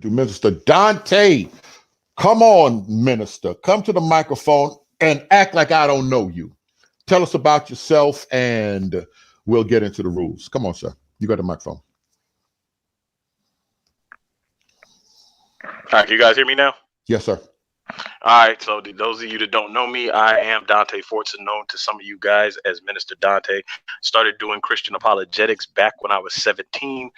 Minister Dante. Come on, Minister. Come to the microphone and act like I don't know you. Tell us about yourself and we'll get into the rules. Come on, sir. You got the microphone. All right, can you guys hear me now? Yes, sir. All right, so those of you that don't know me, I am Dante Fortson, known to some of you guys as Minister Dante. Started doing Christian apologetics back when I was 17,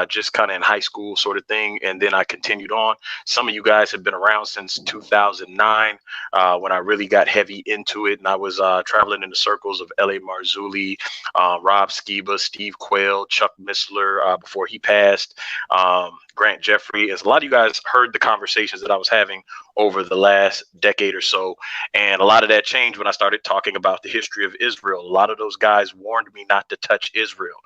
just kind of in high school sort of thing, and then I continued on. Some of you guys have been around since 2009 when I really got heavy into it, and I was traveling in the circles of L.A. Marzulli, Rob Skiba, Steve Quayle, Chuck Missler before he passed, Grant Jeffrey. As a lot of you guys heard the conversations that I was having over the last decade or so. And a lot of that changed when I started talking about the history of Israel. A lot of those guys warned me not to touch Israel.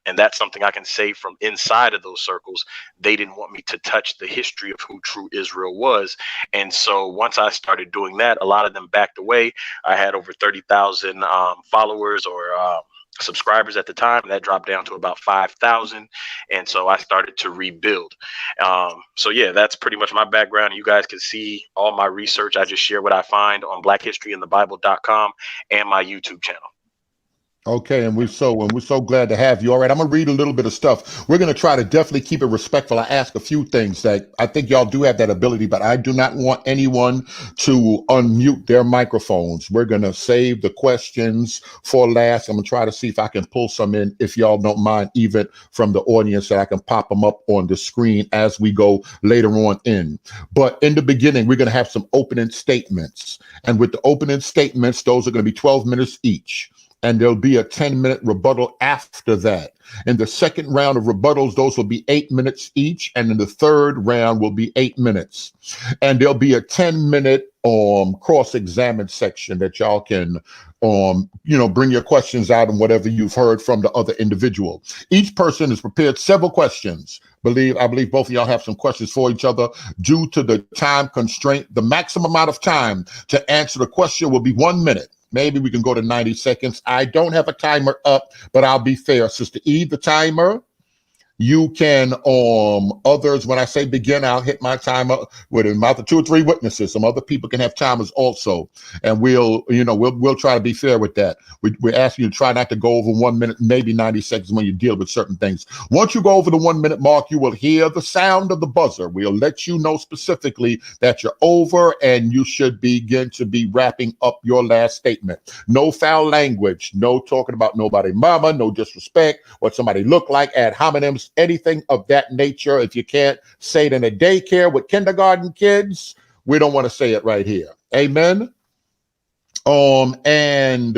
And that's something I can say from inside of those circles. They didn't want me to touch the history of who true Israel was. And so once I started doing that, a lot of them backed away. I had over 30,000 followers or subscribers at the time, and that dropped down to about 5,000. And so I started to rebuild. So yeah, that's pretty much my background. You guys can see all my research. I just share what I find on blackhistoryinthebible.com and my YouTube channel. Okay, and we're so glad to have you. All right, I'm gonna read a little bit of stuff. We're gonna try to definitely keep it respectful. I ask a few things that I think y'all do have that ability, but I do not want anyone to unmute their microphones. We're gonna save the questions for last. I'm gonna try to see if I can pull some in, if y'all don't mind, even from the audience, that I can pop them up on the screen as we go later on in. But in the beginning, we're gonna have some opening statements, and with the opening statements, those are gonna be 12 minutes each. And there'll be a 10-minute rebuttal after that. In the second round of rebuttals, those will be 8 minutes each. And in the third round will be 8 minutes. And there'll be a 10-minute cross-examined section that y'all can, bring your questions out and whatever you've heard from the other individual. Each person has prepared several questions. I believe both of y'all have some questions for each other. Due to the time constraint, the maximum amount of time to answer the question will be 1 minute. Maybe we can go to 90 seconds. I don't have a timer up, but I'll be fair. Sister E, the timer. You can, others, when I say begin, I'll hit my timer with a mouth of 2 or 3 witnesses. Some other people can have timers also. And we'll try to be fair with that. We're asking you to try not to go over 1 minute, maybe 90 seconds when you deal with certain things. Once you go over the 1 minute mark, you will hear the sound of the buzzer. We'll let you know specifically that you're over and you should begin to be wrapping up your last statement. No foul language, no talking about nobody mama, no disrespect, what somebody look like, ad hominems, anything of that nature. If you can't say it in a daycare with kindergarten kids, we don't want to say it right here. Amen. And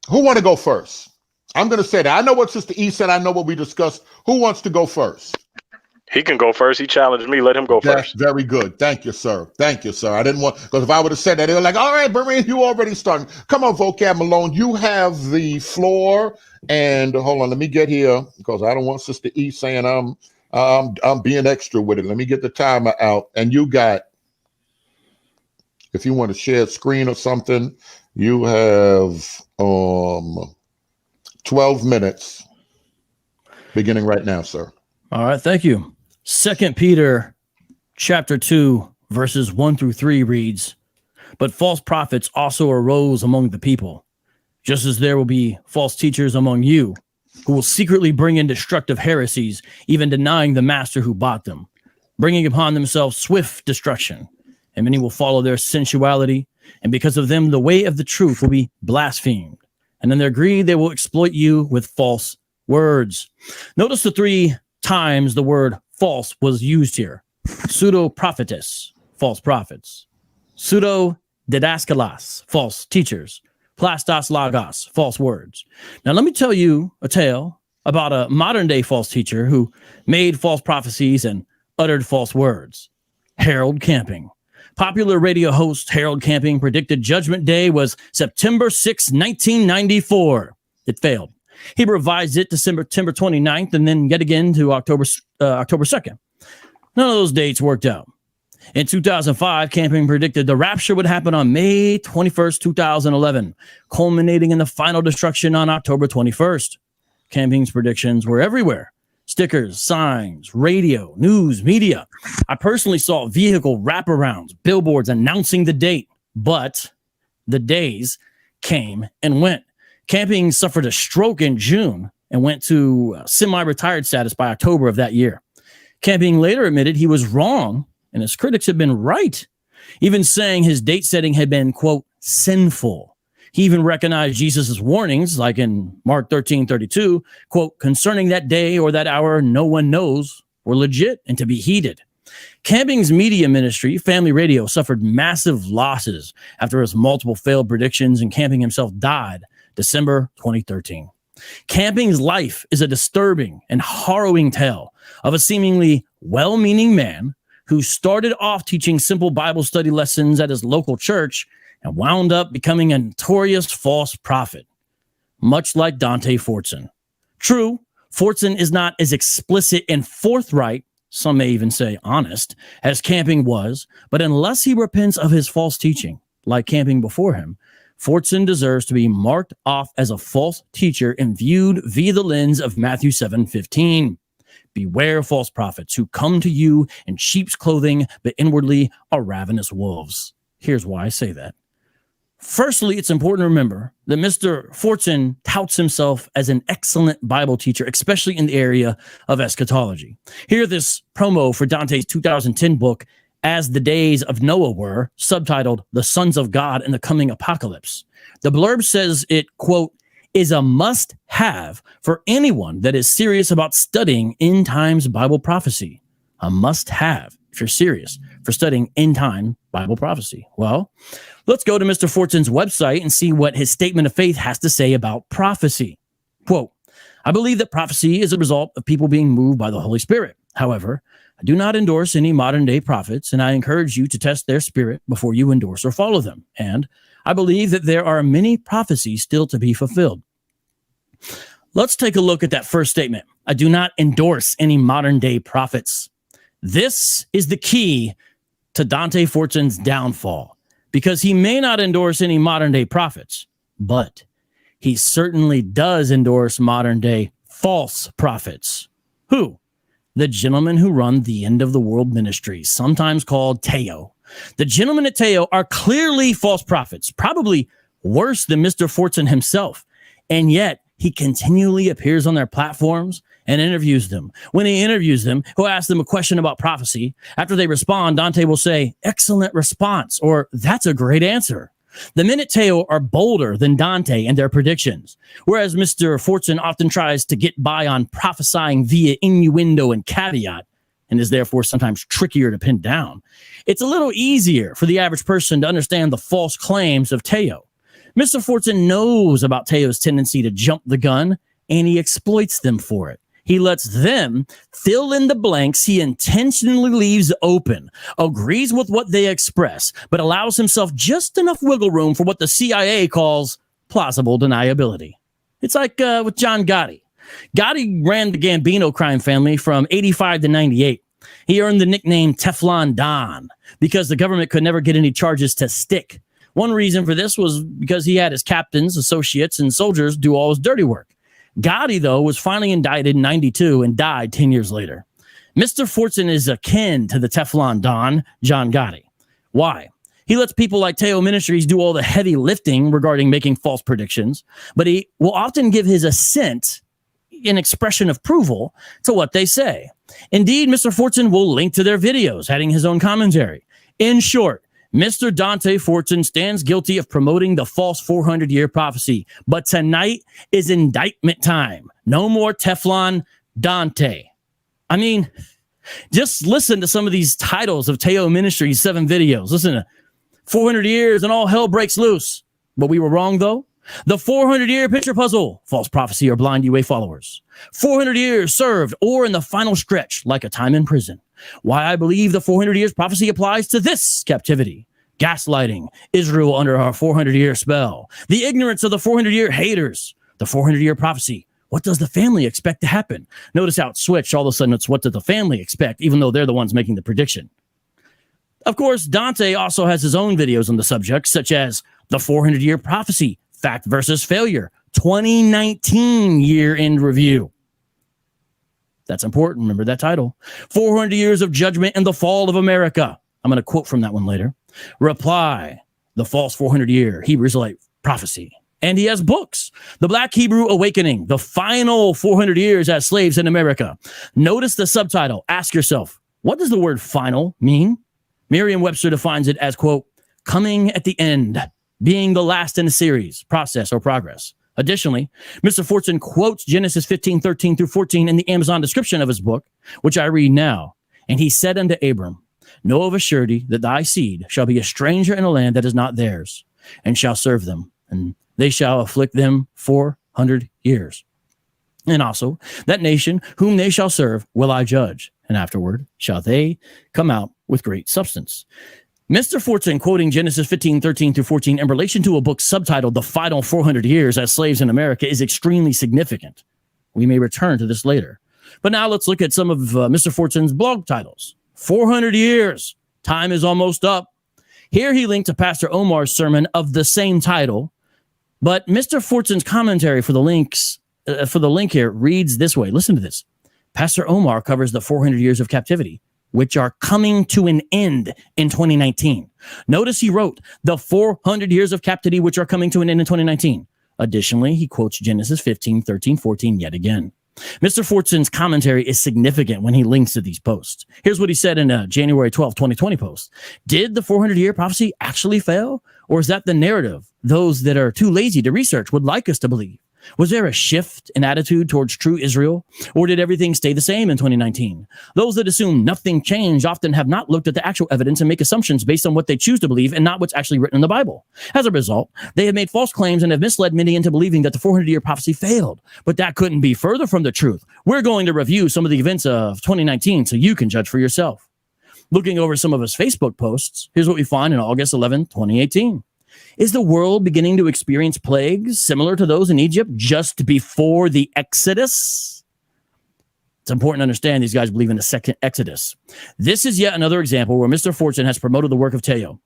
who want to go first? I'm going to say that. I know what Sister E said. I know what we discussed. Who wants to go first? He can go first. He challenged me. Let him go first. Very good. Thank you, sir. Thank you, sir. I didn't want, because if I would have said that, they were like, all right, Berean, you already started. Come on, Vocab Malone. You have the floor. And hold on, let me get here, because I don't want Sister E saying I'm being extra with it. Let me get the timer out. And you got, if you want to share a screen or something, you have 12 minutes beginning right now, sir. All right, thank you. 2 Peter chapter 2, verses 1 through 3 reads, "But false prophets also arose among the people, just as there will be false teachers among you, who will secretly bring in destructive heresies, even denying the master who bought them, bringing upon themselves swift destruction. And many will follow their sensuality, and because of them the way of the truth will be blasphemed. And in their greed they will exploit you with false words." Notice the 3 times the word false was used here. Pseudo-prophetess, false prophets. Pseudo-didaskalos, false teachers. Plastos logos, false words. Now let me tell you a tale about a modern day false teacher who made false prophecies and uttered false words. Harold Camping. Popular radio host Harold Camping predicted Judgment Day was September 6, 1994. It failed. He revised it to September 29th and then yet again to October 2nd. None of those dates worked out. In 2005, Camping predicted the rapture would happen on May 21st, 2011, culminating in the final destruction on October 21st. Camping's predictions were everywhere. stickers, signs, radio, news, media. I personally saw vehicle wraparounds, billboards announcing the date, but the days came and went. Camping suffered a stroke in June and went to semi-retired status by October of that year. Camping later admitted he was wrong and his critics had been right, even saying his date setting had been, quote, sinful. He even recognized Jesus' warnings, like in Mark 13:32, quote, concerning that day or that hour no one knows, were legit and to be heeded. Camping's media ministry, Family Radio, suffered massive losses after his multiple failed predictions, and Camping himself died December 2013. Camping's life is a disturbing and harrowing tale of a seemingly well-meaning man who started off teaching simple Bible study lessons at his local church and wound up becoming a notorious false prophet, much like Dante Fortson. True, Fortson is not as explicit and forthright, some may even say honest, as Camping was, but unless he repents of his false teaching, like Camping before him, Fortson deserves to be marked off as a false teacher and viewed via the lens of Matthew 7:15. Beware false prophets who come to you in sheep's clothing, but inwardly are ravenous wolves. Here's why I say that. Firstly, it's important to remember that Mr. Fortson touts himself as an excellent Bible teacher, especially in the area of eschatology. Hear this promo for Dante's 2010 book, As the Days of Noah Were, subtitled The Sons of God in the Coming Apocalypse. The blurb says it, quote, is a must-have for anyone that is serious about studying end times Bible prophecy. A must-have if you're serious for studying end time Bible prophecy. Well, let's go to Mr. Fortson's website and see what his statement of faith has to say about prophecy. Quote, I believe that prophecy is a result of people being moved by the Holy Spirit. However, I do not endorse any modern day prophets, and I encourage you to test their spirit before you endorse or follow them. And I believe that there are many prophecies still to be fulfilled. Let's take a look at that first statement. I do not endorse any modern day prophets. This is the key to Dante Fortson's downfall, because he may not endorse any modern day prophets, but he certainly does endorse modern day false prophets. Who? The gentlemen who run the end of the world ministry, sometimes called Teo. The gentlemen at Teo are clearly false prophets, probably worse than Mr. Fortson himself, and yet he continually appears on their platforms and interviews them. When he interviews them, he'll ask them a question about prophecy. After they respond, Dante will say, excellent response, or that's a great answer. The men at Teo are bolder than Dante in their predictions, whereas Mr. Fortson often tries to get by on prophesying via innuendo and caveat, and is therefore sometimes trickier to pin down. It's a little easier for the average person to understand the false claims of Teo. Mr. Fortson knows about Teo's tendency to jump the gun, and he exploits them for it. He lets them fill in the blanks he intentionally leaves open, agrees with what they express, but allows himself just enough wiggle room for what the CIA calls plausible deniability. It's like with John Gotti. Gotti ran the Gambino crime family from 85 to 98. He earned the nickname Teflon Don because the government could never get any charges to stick. One reason for this was because he had his captains, associates, and soldiers do all his dirty work. Gotti, though, was finally indicted in 92 and died 10 years later. Mr. Fortson is akin to the Teflon Don, John Gotti. Why? He lets people like Teo Ministries do all the heavy lifting regarding making false predictions, but he will often give his assent, an expression of approval, to what they say. Indeed, Mr. Fortson will link to their videos, adding his own commentary. In short, Mr. Dante Fortson stands guilty of promoting the false 400-year prophecy, but tonight is indictment time. No more Teflon Dante. I mean, just listen to some of these titles of Teo Ministries' 7 videos. Listen to 400 years and all hell breaks loose. But we were wrong, though. The 400-year picture puzzle, false prophecy or blind UA followers. 400 years served or in the final stretch, like a time in prison. Why I believe the 400 years prophecy applies to this captivity. Gaslighting, Israel under our 400-year spell. The ignorance of the 400-year haters. The 400-year prophecy. What does the family expect to happen? Notice how it switched. All of a sudden, it's what does the family expect, even though they're the ones making the prediction. Of course, Dante also has his own videos on the subject, such as the 400-year prophecy, fact versus failure, 2019 year-end review. That's important. Remember that title. 400 Years of Judgment and the Fall of America. I'm going to quote from that one later. Reply, the false 400-year Hebrew Israelite prophecy. And he has books. The Black Hebrew Awakening, the final 400 years as slaves in America. Notice the subtitle. Ask yourself, what does the word final mean? Merriam-Webster defines it as, quote, coming at the end, being the last in a series, process, or progress. Additionally, Mr. Fortson quotes Genesis 15:13 through 14 in the Amazon description of his book, which I read now. And he said unto Abram, know of a surety that thy seed shall be a stranger in a land that is not theirs, and shall serve them, and they shall afflict them 400 years. And also, that nation whom they shall serve will I judge, and afterward shall they come out with great substance. Mr. Fortson quoting Genesis 15:13 through 14 in relation to a book subtitled The Final 400 Years as Slaves in America is extremely significant. We may return to this later. But now let's look at some of Mr. Fortson's blog titles. 400 years. Time is almost up. Here he linked to Pastor Omar's sermon of the same title. But Mr. Fortson's commentary for the link here reads this way. Listen to this. Pastor Omar covers the 400 years of captivity, which are coming to an end in 2019. Notice he wrote the 400 years of captivity, which are coming to an end in 2019. Additionally, he quotes Genesis 15:13, 14 yet again. Mr. Fortson's commentary is significant when he links to these posts. Here's what he said in a January 12, 2020 post. Did the 400-year prophecy actually fail? Or is that the narrative those that are too lazy to research would like us to believe? Was there a shift in attitude towards true Israel, or did everything stay the same in 2019? Those that assume nothing changed often have not looked at the actual evidence and make assumptions based on what they choose to believe and not what's actually written in the Bible. As a result, they have made false claims and have misled many into believing that the 400-year prophecy failed. But that couldn't be further from the truth. We're going to review some of the events of 2019 so you can judge for yourself. Looking over some of his Facebook posts, here's what we find in August 11, 2018. Is the world beginning to experience plagues similar to those in Egypt just before the Exodus? It's important to understand these guys believe in the second Exodus. This is yet another example where Mr. Fortson has promoted the work of Teo.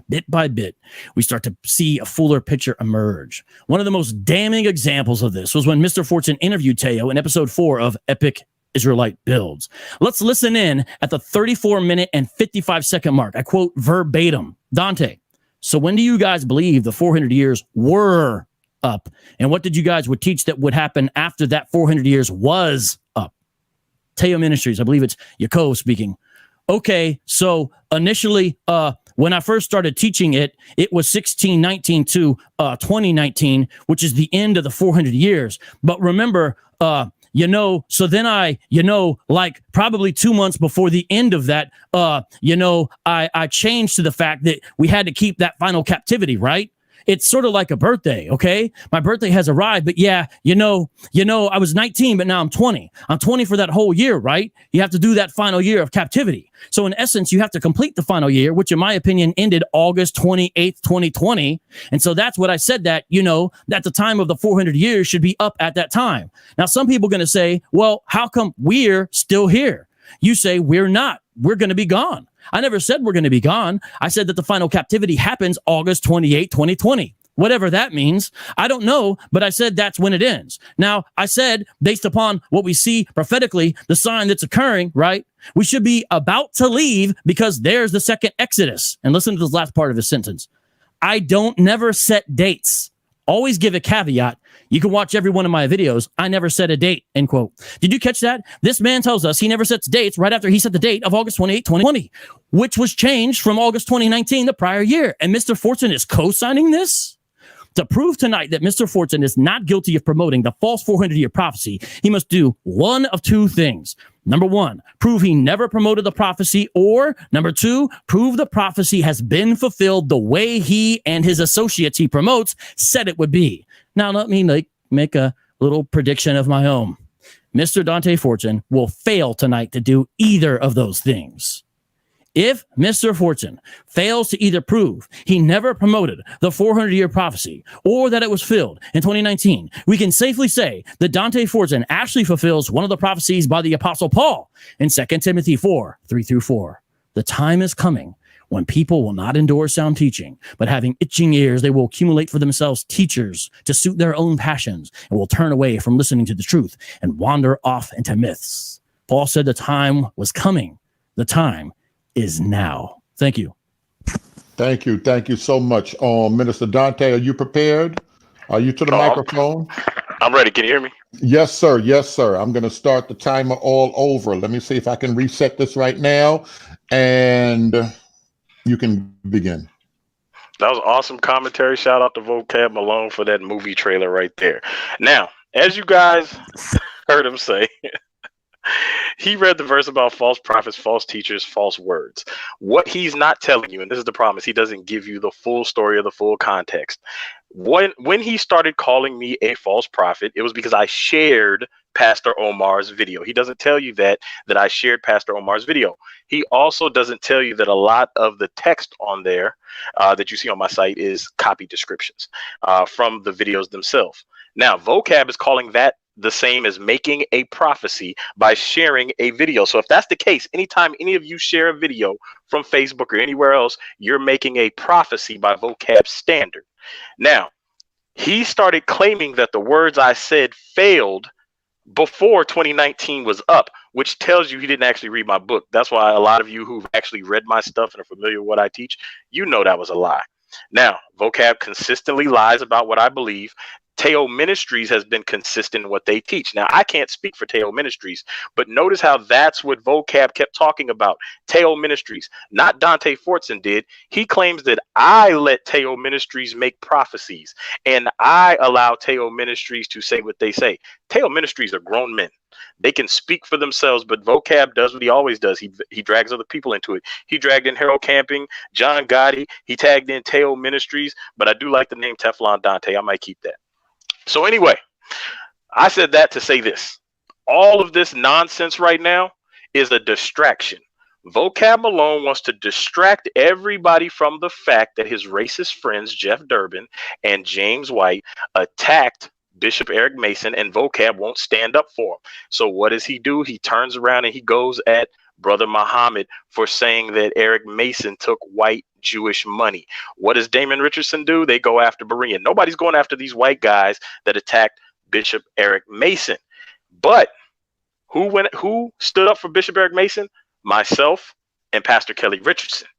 Bit by bit, we start to see a fuller picture emerge. One of the most damning examples of this was when Mr. Fortson interviewed Teo in episode 4 of Epic Israelite Builds. Let's listen in at the 34-minute and 55-second mark. I quote verbatim, Dante. So when do you guys believe the 400 years were up? And what did you guys would teach that would happen after that 400 years was up? Teo Ministries, I believe it's Yaakov speaking. Okay, so initially, when I first started teaching it, it was 1619 to 2019, which is the end of the 400 years. But remember, so then I like probably 2 months before the end of that, I changed to the fact that we had to keep that final captivity, right? It's sort of like a birthday, okay? My birthday has arrived, but yeah, I was 19, but now I'm 20. I'm 20 for that whole year, right? You have to do that final year of captivity. So in essence, you have to complete the final year, which in my opinion ended August 28th, 2020. And so that's what I said that, that the time of the 400 years should be up at that time. Now, some people are going to say, well, how come we're still here? You say we're not. We're going to be gone. I never said we're going to be gone. I said that the final captivity happens August 28, 2020. Whatever that means, I don't know, but I said that's when it ends. Now, I said, based upon what we see prophetically, the sign that's occurring, right? We should be about to leave because there's the second Exodus. And listen to this last part of his sentence. I don't never set dates. Always give a caveat. You can watch every one of my videos. I never set a date, end quote. Did you catch that? This man tells us he never sets dates right after he set the date of August 28, 2020, which was changed from August 2019, the prior year. And Mr. Fortson is co-signing this? To prove tonight that Mr. Fortson is not guilty of promoting the false 400-year prophecy, he must do one of two things. Number one, prove he never promoted the prophecy, or number two, prove the prophecy has been fulfilled the way he and his associates he promotes said it would be. Now, let me make a little prediction of my own. Mr. Dante Fortson will fail tonight to do either of those things. If Mr. Fortson fails to either prove he never promoted the 400-year prophecy or that it was filled in 2019, we can safely say that Dante Fortson actually fulfills one of the prophecies by the Apostle Paul in 2 Timothy 4, 3-4. The time is coming When people will not endure sound teaching, but having itching ears, they will accumulate for themselves teachers to suit their own passions and will turn away from listening to the truth and wander off into myths. Paul said the time was coming. The time is now. Thank you. Thank you. Thank you so much. Minister Dante, are you prepared? Are you to the microphone? I'm ready. Can you hear me? Yes, sir. Yes, sir. I'm going to start the timer all over. Let me see if I can reset this right now. And you can begin. That was awesome commentary. Shout out to Vocab Malone for that movie trailer right there. Now, as you guys heard him say, he read the verse about false prophets, false teachers, false words. What he's not telling you, and this is the problem, is he doesn't give you the full story or the full context. When he started calling me a false prophet, it was because I shared Pastor Omar's video. He doesn't tell you that I shared Pastor Omar's video. He also doesn't tell you that a lot of the text on there that you see on my site is copy descriptions from the videos themselves. Now, Vocab is calling that the same as making a prophecy by sharing a video. So if that's the case, anytime any of you share a video from Facebook or anywhere else, you're making a prophecy by Vocab standard. Now, he started claiming that the words I said failed before 2019 was up, which tells you he didn't actually read my book. That's why a lot of you who've actually read my stuff and are familiar with what I teach, you know that was a lie. Now, Vocab consistently lies about what I believe. Teo Ministries has been consistent in what they teach. Now, I can't speak for Teo Ministries, but notice how that's what Vocab kept talking about. Teo Ministries, not Dante Fortson did. He claims that I let Teo Ministries make prophecies, and I allow Teo Ministries to say what they say. Teo Ministries are grown men. They can speak for themselves, but Vocab does what he always does. He drags other people into it. He dragged in Harold Camping, John Gotti. He tagged in Teo Ministries, but I do like the name Teflon Dante. I might keep that. So anyway, I said that to say this. All of this nonsense right now is a distraction. Vocab Malone wants to distract everybody from the fact that his racist friends, Jeff Durbin and James White, attacked Bishop Eric Mason, and Vocab won't stand up for him. So what does he do? He turns around and he goes at Brother Muhammad for saying that Eric Mason took white Jewish money. What does Damon Richardson do? They go after Berean. Nobody's going after these white guys that attacked Bishop Eric Mason. But who stood up for Bishop Eric Mason? Myself and Pastor Kelly Richardson.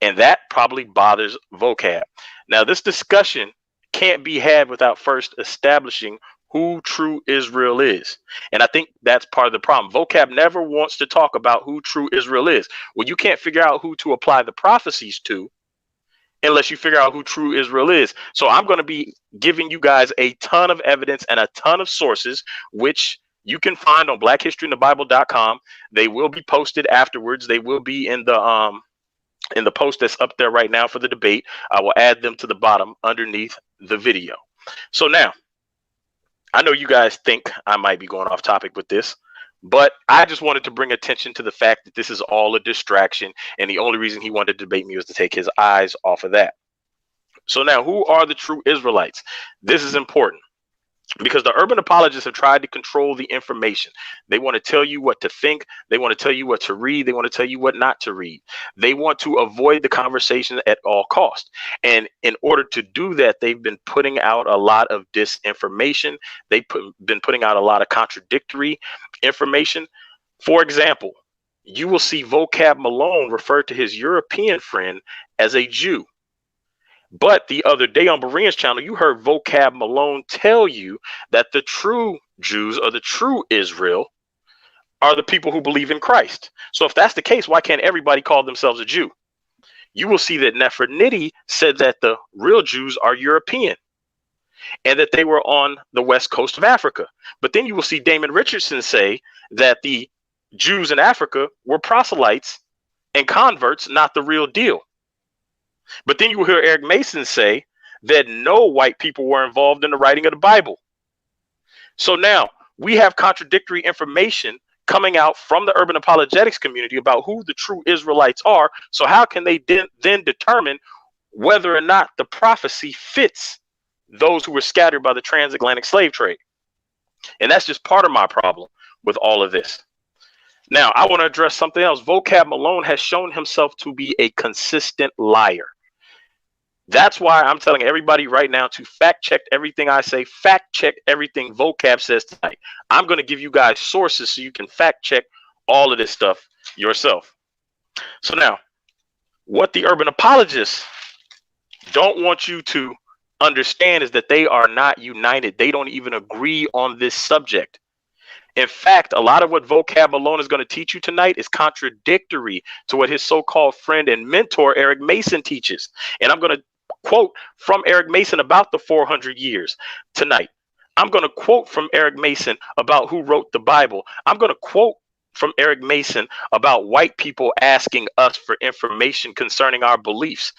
And that probably bothers Vocab. Now, this discussion can't be had without first establishing who true Israel is. And I think that's part of the problem. Vocab never wants to talk about who true Israel is. Well, you can't figure out who to apply the prophecies to unless you figure out who true Israel is. So I'm going to be giving you guys a ton of evidence and a ton of sources, which you can find on blackhistoryinthebible.com. They will be posted afterwards. They will be in the post that's up there right now for the debate. I will add them to the bottom underneath the video. So now, I know you guys think I might be going off topic with this, but I just wanted to bring attention to the fact that this is all a distraction, and the only reason he wanted to debate me was to take his eyes off of that. So now, who are the true Israelites? This is important because the urban apologists have tried to control the information. They want to tell you what to think. They want to tell you what to read. They want to tell you what not to read. They want to avoid the conversation at all costs. And in order to do that, they've been putting out a lot of disinformation. They've been putting out a lot of contradictory information. For example, you will see Vocab Malone refer to his European friend as a Jew. But the other day on Berean's channel, you heard Vocab Malone tell you that the true Jews or the true Israel are the people who believe in Christ. So if that's the case, why can't everybody call themselves a Jew? You will see that Nefertiti said that the real Jews are European and that they were on the west coast of Africa. But then you will see Damon Richardson say that the Jews in Africa were proselytes and converts, not the real deal. But then you will hear Eric Mason say that no white people were involved in the writing of the Bible. So now we have contradictory information coming out from the urban apologetics community about who the true Israelites are. So how can they then determine whether or not the prophecy fits those who were scattered by the transatlantic slave trade? And that's just part of my problem with all of this. Now, I want to address something else. Vocab Malone has shown himself to be a consistent liar. That's why I'm telling everybody right now to fact check everything I say, fact check everything Vocab says tonight. I'm going to give you guys sources so you can fact check all of this stuff yourself. So now, what the urban apologists don't want you to understand is that they are not united. They don't even agree on this subject. In fact, a lot of what Vocab Malone is going to teach you tonight is contradictory to what his so-called friend and mentor Eric Mason teaches. And I'm going to quote from Eric Mason about the 400 years tonight. I'm going to quote from Eric Mason about who wrote the Bible. I'm going to quote from Eric Mason about white people asking us for information concerning our beliefs.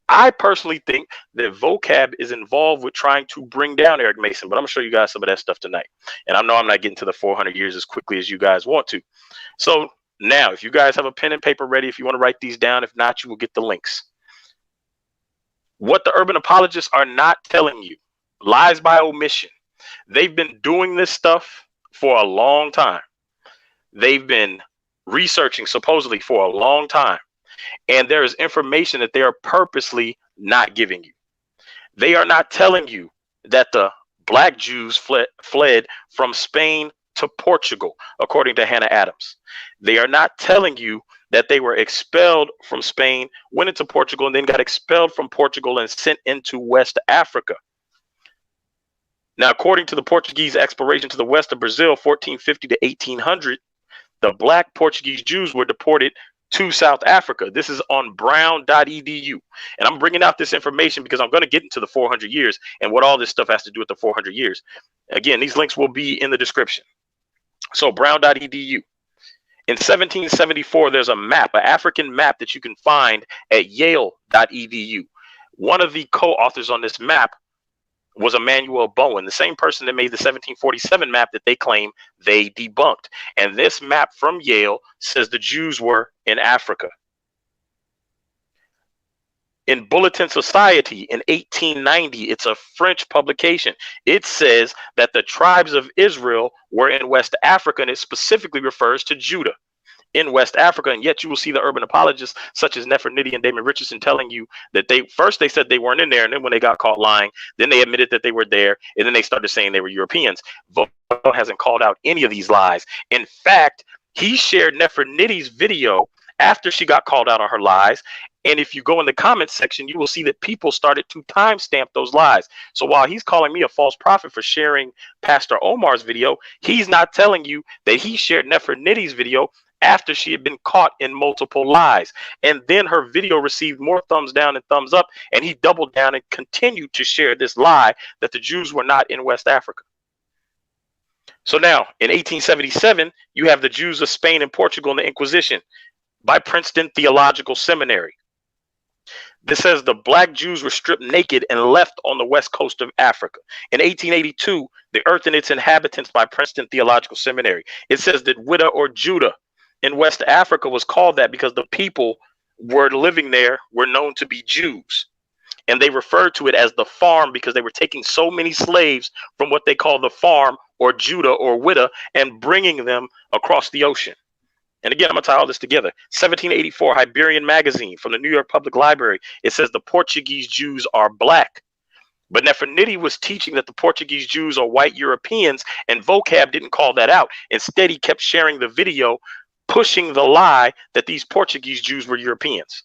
I personally think that Vocab is involved with trying to bring down Eric Mason, but I'm gonna show you guys some of that stuff tonight. And I know I'm not getting to the 400 years as quickly as you guys want to. So now, if you guys have a pen and paper ready, if you want to write these down, if not, you will get the links. What the urban apologists are not telling you, lies by omission. They've been doing this stuff for a long time. They've been researching supposedly for a long time. And there is information that they are purposely not giving you. They are not telling you that the black Jews fled from Spain to Portugal, according to Hannah Adams. They are not telling you that they were expelled from Spain, went into Portugal, and then got expelled from Portugal and sent into West Africa. Now, according to the Portuguese exploration to the west of Brazil, 1450 to 1800, the black Portuguese Jews were deported to South Africa. This is on brown.edu. And I'm bringing out this information because I'm going to get into the 400 years and what all this stuff has to do with the 400 years. Again, these links will be in the description. So brown.edu. In 1774, there's a map, an African map that you can find at yale.edu. One of the co-authors on this map was Emmanuel Bowen, the same person that made the 1747 map that they claim they debunked. And this map from Yale says the Jews were in Africa. In Bulletin Society in 1890, it's a French publication. It says that the tribes of Israel were in West Africa, and it specifically refers to Judah in West Africa. And yet you will see the urban apologists such as Nefertiti and Damon Richardson telling you that they said they weren't in there, and then when they got caught lying, then they admitted that they were there, and then they started saying they were Europeans. Vogt hasn't called out any of these lies. In fact, he shared Nefertiti's video after she got called out on her lies. And if you go in the comments section, you will see that people started to timestamp those lies. So while he's calling me a false prophet for sharing Pastor Omar's video, he's not telling you that he shared Nefertiti's video after she had been caught in multiple lies. And then her video received more thumbs down and thumbs up, and he doubled down and continued to share this lie that the Jews were not in West Africa. So now, in 1877, you have the Jews of Spain and Portugal in the Inquisition by Princeton Theological Seminary. This says the black Jews were stripped naked and left on the west coast of Africa. In 1882, The Earth and Its Inhabitants by Princeton Theological Seminary. It says that Widda or Judah in West Africa was called that because the people were living there were known to be Jews. And they referred to it as the farm because they were taking so many slaves from what they call the farm or Judah or Widda and bringing them across the ocean. And again, I'm going to tie all this together. 1784 Hibernian Magazine from the New York Public Library. It says the Portuguese Jews are black. But Nefertiti was teaching that the Portuguese Jews are white Europeans, and Vocab didn't call that out. Instead, he kept sharing the video, pushing the lie that these Portuguese Jews were Europeans.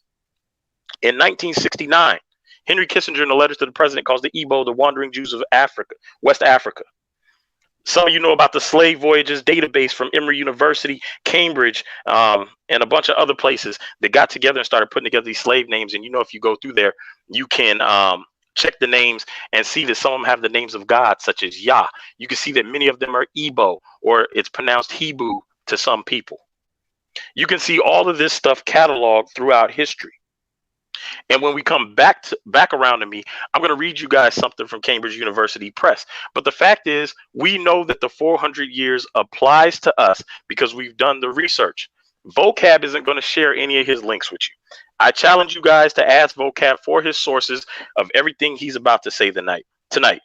In 1969, Henry Kissinger, in a letter to the president, calls the Igbo the wandering Jews of Africa, West Africa. Some of you know about the Slave Voyages database from Emory University, Cambridge, and a bunch of other places that got together and started putting together these slave names. And you know, if you go through there, you can check the names and see that some of them have the names of God, such as Yah. You can see that many of them are Igbo, or it's pronounced Hebrew to some people. You can see all of this stuff cataloged throughout history. And when we come back around to me, I'm going to read you guys something from Cambridge University Press. But the fact is, we know that the 400 years applies to us because we've done the research. Vocab isn't going to share any of his links with you. I challenge you guys to ask Vocab for his sources of everything he's about to say tonight.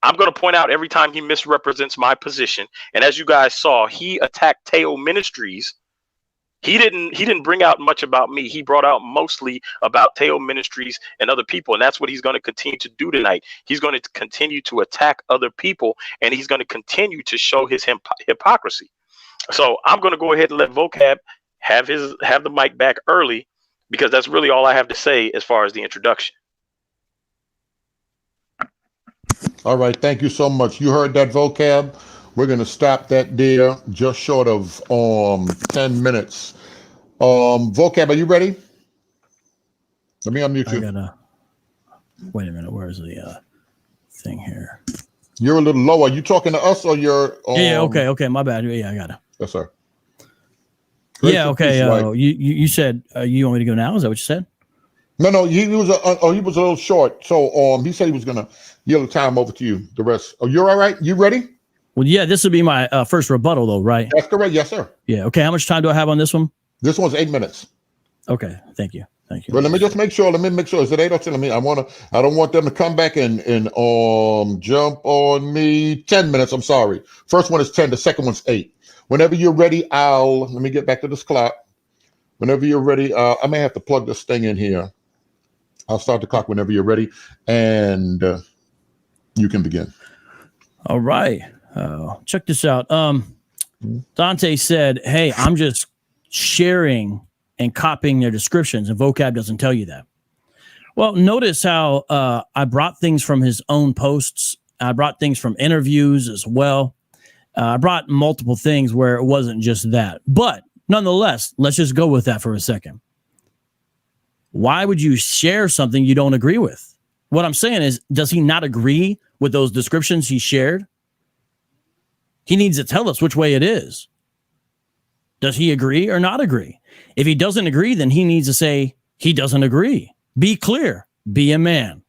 I'm going to point out every time he misrepresents my position. And as you guys saw, he attacked Teo Ministries. He didn't bring out much about me. He brought out mostly about Teo Ministries and other people. And that's what he's going to continue to do tonight. He's going to continue to attack other people, and he's going to continue to show his hypocrisy. So I'm going to go ahead and let Vocab have the mic back early, because that's really all I have to say as far as the introduction. All right, thank you so much. You heard that, Vocab. We're going to stop that there, just short of 10 minutes. Vocab, are you ready? Let me unmute you. Wait a minute. Where's the thing here? You're a little low. Are you talking to us or you're? Yeah. Okay. My bad. Yeah, I got it. Yes, sir. Yeah. Okay. You said you want me to go now? Is that what you said? No. He was a little short. So he said he was gonna yield the time over to you. The rest. Oh, you're all right. You ready? Well, yeah. This would be my first rebuttal, though, right? That's correct. Yes, sir. Yeah. Okay. How much time do I have on this one? This one's 8 minutes. Okay. Thank you. Well, let me just make sure. Is it 8 or 10? I don't want them to come back and jump on me. 10 minutes. I'm sorry. First one is 10. The second one's 8. Whenever you're ready, let me get back to this clock. Whenever you're ready, I may have to plug this thing in here. I'll start the clock whenever you're ready, and you can begin. All right. Check this out. Dante said, "Hey, I'm just sharing and copying their descriptions, and Vocab doesn't tell you that." Well, notice how I brought things from his own posts. I brought things from interviews as well. I brought multiple things where it wasn't just that. But nonetheless, let's just go with that for a second. Why would you share something you don't agree with? What I'm saying is, does he not agree with those descriptions he shared? He needs to tell us which way it is. Does he agree or not agree? If he doesn't agree, then he needs to say he doesn't agree. Be clear. Be a man.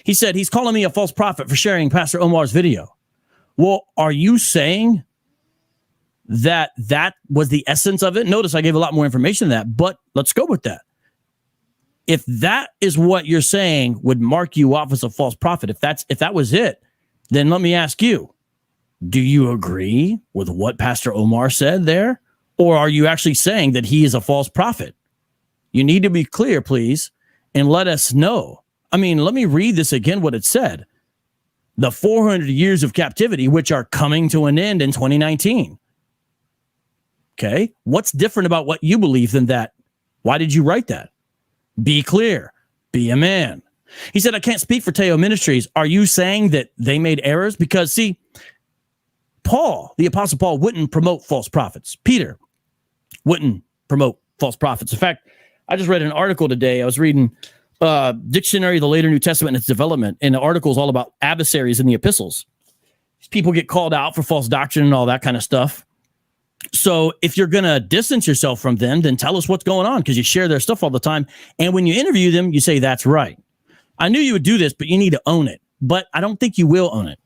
He said he's calling me a false prophet for sharing Pastor Omar's video. Well, are you saying that was the essence of it? Notice I gave a lot more information than that, but let's go with that. If that is what you're saying would mark you off as a false prophet, if that was it, then let me ask you, do you agree with what Pastor Omar said there? Or are you actually saying that he is a false prophet? You need to be clear, please, and let us know. I mean, let me read this again, what it said. The 400 years of captivity, which are coming to an end in 2019. Okay, what's different about what you believe than that? Why did you write that? Be clear. Be a man. He said, I can't speak for Teo Ministries. Are you saying that they made errors? Because, see, Paul, the Apostle Paul, wouldn't promote false prophets. Peter wouldn't promote false prophets. In fact, I just read an article today. I was reading Dictionary of the Later New Testament and its Development, and the article is all about adversaries in the epistles. People get called out for false doctrine and all that kind of stuff. So if you're going to distance yourself from them, then tell us what's going on, because you share their stuff all the time. And when you interview them, you say, that's right. I knew you would do this, but you need to own it. But I don't think you will own it.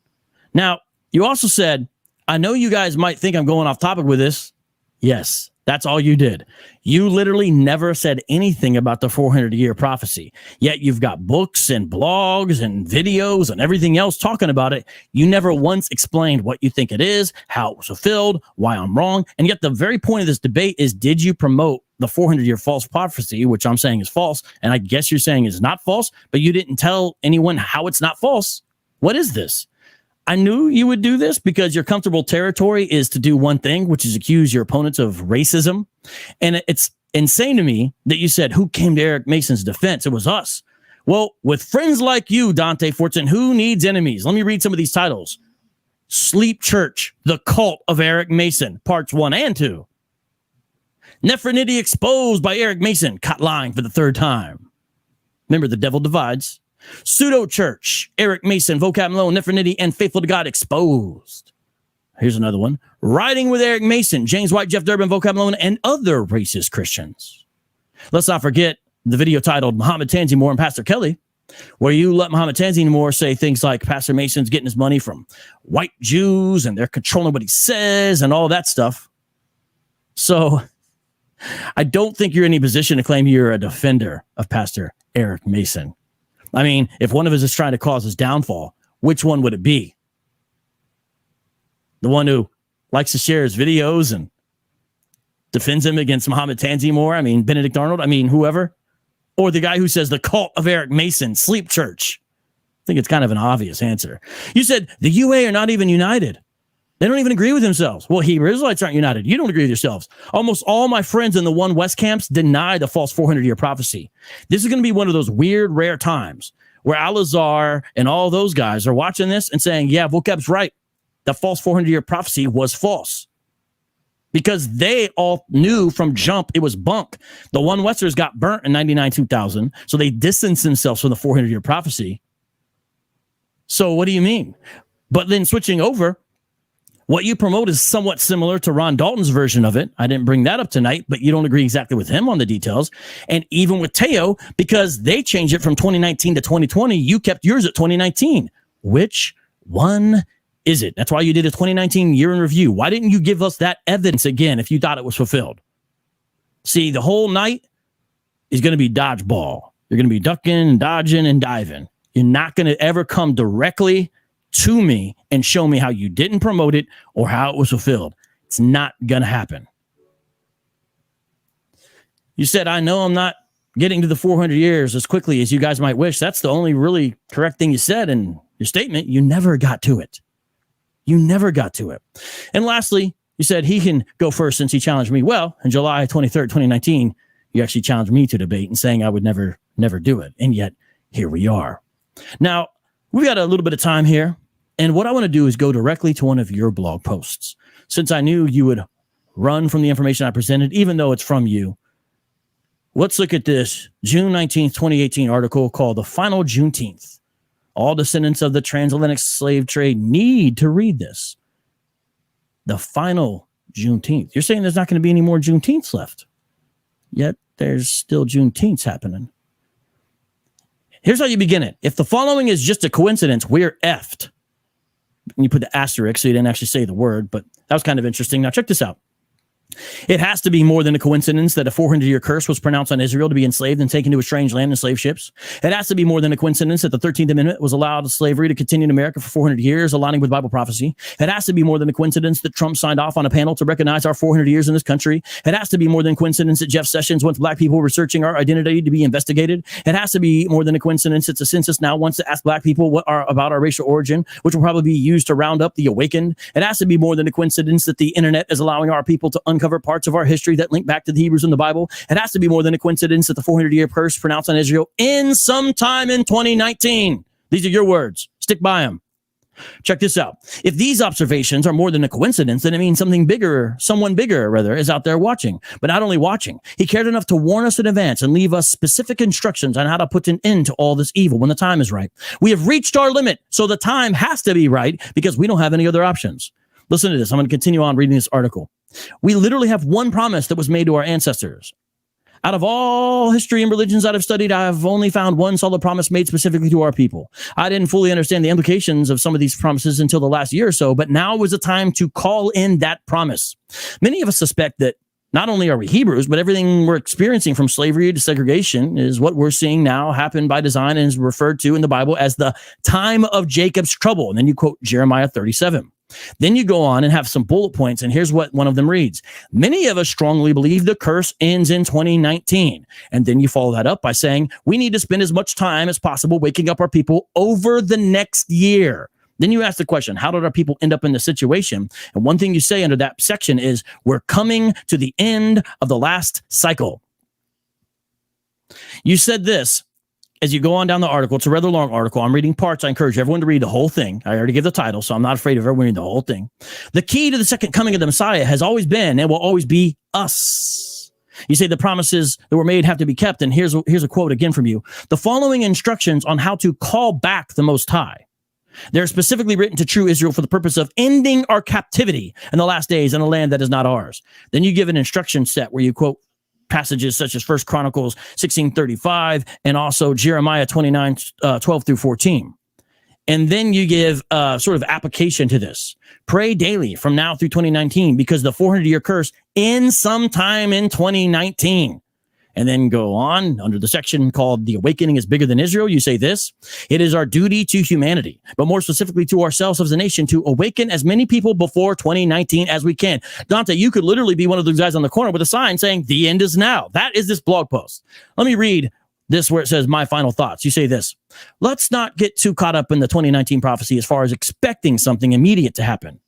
Now, you also said, I know you guys might think I'm going off topic with this. Yes, that's all you did. You literally never said anything about the 400-year prophecy. Yet you've got books and blogs and videos and everything else talking about it. You never once explained what you think it is, how it was fulfilled, why I'm wrong. And yet the very point of this debate is, did you promote the 400-year false prophecy, which I'm saying is false, and I guess you're saying is not false, but you didn't tell anyone how it's not false. What is this? I knew you would do this because your comfortable territory is to do one thing, which is accuse your opponents of racism. And it's insane to me that you said, who came to Eric Mason's defense? It was us. Well, with friends like you, Dante Fortson, who needs enemies? Let me read some of these titles. Sleep Church, The Cult of Eric Mason, parts 1 and 2. Nephronity Exposed by Eric Mason, caught lying for the third time. Remember, the devil divides. Pseudo Church, Eric Mason, Vocab Malone, Nephronity, and Faithful to God Exposed. Here's another one. Riding with Eric Mason, James White, Jeff Durbin, Vocab Malone, and other racist Christians. Let's not forget the video titled Muhammad Tanzimore and Pastor Kelly, where you let Muhammad Tanzimore say things like Pastor Mason's getting his money from white Jews and they're controlling what he says and all that stuff. So I don't think you're in any position to claim you're a defender of Pastor Eric Mason. I mean, if one of us is trying to cause his downfall, which one would it be? The one who likes to share his videos and defends him against Mohammed Tanzi Moore. I mean, Benedict Arnold. I mean, whoever. Or the guy who says the cult of Eric Mason, sleep church. I think it's kind of an obvious answer. You said the UA are not even united. They don't even agree with themselves. Well, Hebrew Israelites aren't united. You don't agree with yourselves. Almost all my friends in the One West camps deny the false 400-year prophecy. This is going to be one of those weird, rare times where Al-Azhar and all those guys are watching this and saying, yeah, Vocab's right. The false 400-year prophecy was false. Because they all knew from jump it was bunk. The One Westers got burnt in 99-2000, so they distanced themselves from the 400-year prophecy. So what do you mean? But then switching over, what you promote is somewhat similar to Ron Dalton's version of it. I didn't bring that up tonight, but you don't agree exactly with him on the details. And even with Teo, because they changed it from 2019 to 2020, you kept yours at 2019. Which one is it? That's why you did a 2019 year in review. Why didn't you give us that evidence again if you thought it was fulfilled? See, the whole night is going to be dodgeball. You're going to be ducking, dodging, and diving. You're not going to ever come directly to me and show me how you didn't promote it or how it was fulfilled. It's not going to happen. You said, I know I'm not getting to the 400 years as quickly as you guys might wish. That's the only really correct thing you said in your statement. You never got to it. You never got to it. And lastly, you said he can go first since he challenged me. Well, on July 23rd, 2019, you actually challenged me to debate and saying I would never do it. And yet here we are. Now, we've got a little bit of time here. And what I want to do is go directly to one of your blog posts. Since I knew you would run from the information I presented, even though it's from you, let's look at this June 19th, 2018 article called The Final Juneteenth. All descendants of the transatlantic slave trade need to read this. The final Juneteenth. You're saying there's not going to be any more Juneteenths left. Yet there's still Juneteenths happening. Here's how you begin it. If the following is just a coincidence, we're effed. And you put the asterisk so you didn't actually say the word, but that was kind of interesting. Now check this out. It has to be more than a coincidence that a 400-year curse was pronounced on Israel to be enslaved and taken to a strange land in slave ships. It has to be more than a coincidence that the 13th Amendment was allowed slavery to continue in America for 400 years, aligning with Bible prophecy. It has to be more than a coincidence that Trump signed off on a panel to recognize our 400 years in this country. It has to be more than a coincidence that Jeff Sessions wants black people researching our identity to be investigated. It has to be more than a coincidence that the census now wants to ask black people about our racial origin, which will probably be used to round up the awakened. It has to be more than a coincidence that the internet is allowing our people to uncover parts of our history that link back to the Hebrews in the Bible. It has to be more than a coincidence that the 400-year curse pronounced on Israel in sometime in 2019. These are your words. Stick by them. Check this out. If these observations are more than a coincidence, then it means someone bigger, is out there watching. But not only watching, he cared enough to warn us in advance and leave us specific instructions on how to put an end to all this evil when the time is right. We have reached our limit, so the time has to be right because we don't have any other options. Listen to this. I'm going to continue on reading this article. We literally have one promise that was made to our ancestors. Out of all history and religions that I've studied, I've only found one solid promise made specifically to our people. I didn't fully understand the implications of some of these promises until the last year or so, but now was the time to call in that promise. Many of us suspect that not only are we Hebrews, but everything we're experiencing from slavery to segregation is what we're seeing now happen by design and is referred to in the Bible as the time of Jacob's trouble. And then you quote Jeremiah 37. Then you go on and have some bullet points, and here's what one of them reads. Many of us strongly believe the curse ends in 2019. And then you follow that up by saying, we need to spend as much time as possible waking up our people over the next year. Then you ask the question, how did our people end up in this situation? And one thing you say under that section is, we're coming to the end of the last cycle. You said this. As you go on down the article, it's a rather long article. I'm reading parts. I encourage everyone to read the whole thing. I already gave the title, so I'm not afraid of everyone reading the whole thing. The key to the second coming of the Messiah has always been and will always be us. You say the promises that were made have to be kept, and here's a quote again from you. The following instructions on how to call back the Most High. They're specifically written to true Israel for the purpose of ending our captivity in the last days in a land that is not ours. Then you give an instruction set where you quote passages such as 1 Chronicles 16:35 and also Jeremiah 29:12 through 14. And then you give sort of application to this. Pray daily from now through 2019 because the 400-year curse ends sometime in 2019. And then go on under the section called The Awakening is Bigger Than Israel. You say this: it is our duty to humanity, but more specifically to ourselves as a nation, to awaken as many people before 2019 as we can. Dante, you could literally be one of those guys on the corner with a sign saying the end is now. That is this blog post. Let me read this where it says my final thoughts. You say this: let's not get too caught up in the 2019 prophecy as far as expecting something immediate to happen.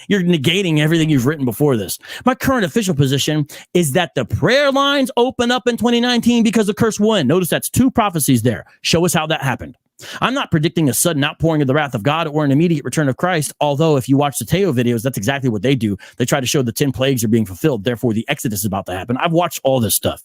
You're negating everything you've written before this. My current official position is that the prayer lines open up in 2019 because of curse 1. Notice that's 2 prophecies there. Show us how that happened. I'm not predicting a sudden outpouring of the wrath of God or an immediate return of Christ, although if you watch the Teo videos, that's exactly what they do. They try to show the 10 plagues are being fulfilled, therefore the Exodus is about to happen. I've watched all this stuff.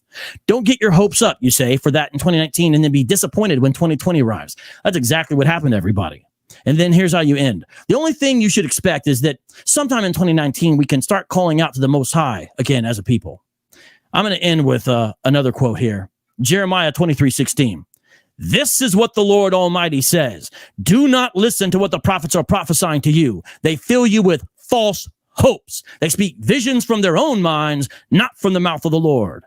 Don't get your hopes up, you say, for that in 2019 and then be disappointed when 2020 arrives. That's exactly what happened to everybody. And then here's how you end. The only thing you should expect is that sometime in 2019, we can start calling out to the Most High again as a people. I'm going to end with another quote here. Jeremiah 23:16. This is what the Lord Almighty says. Do not listen to what the prophets are prophesying to you. They fill you with false hopes. They speak visions from their own minds, not from the mouth of the Lord.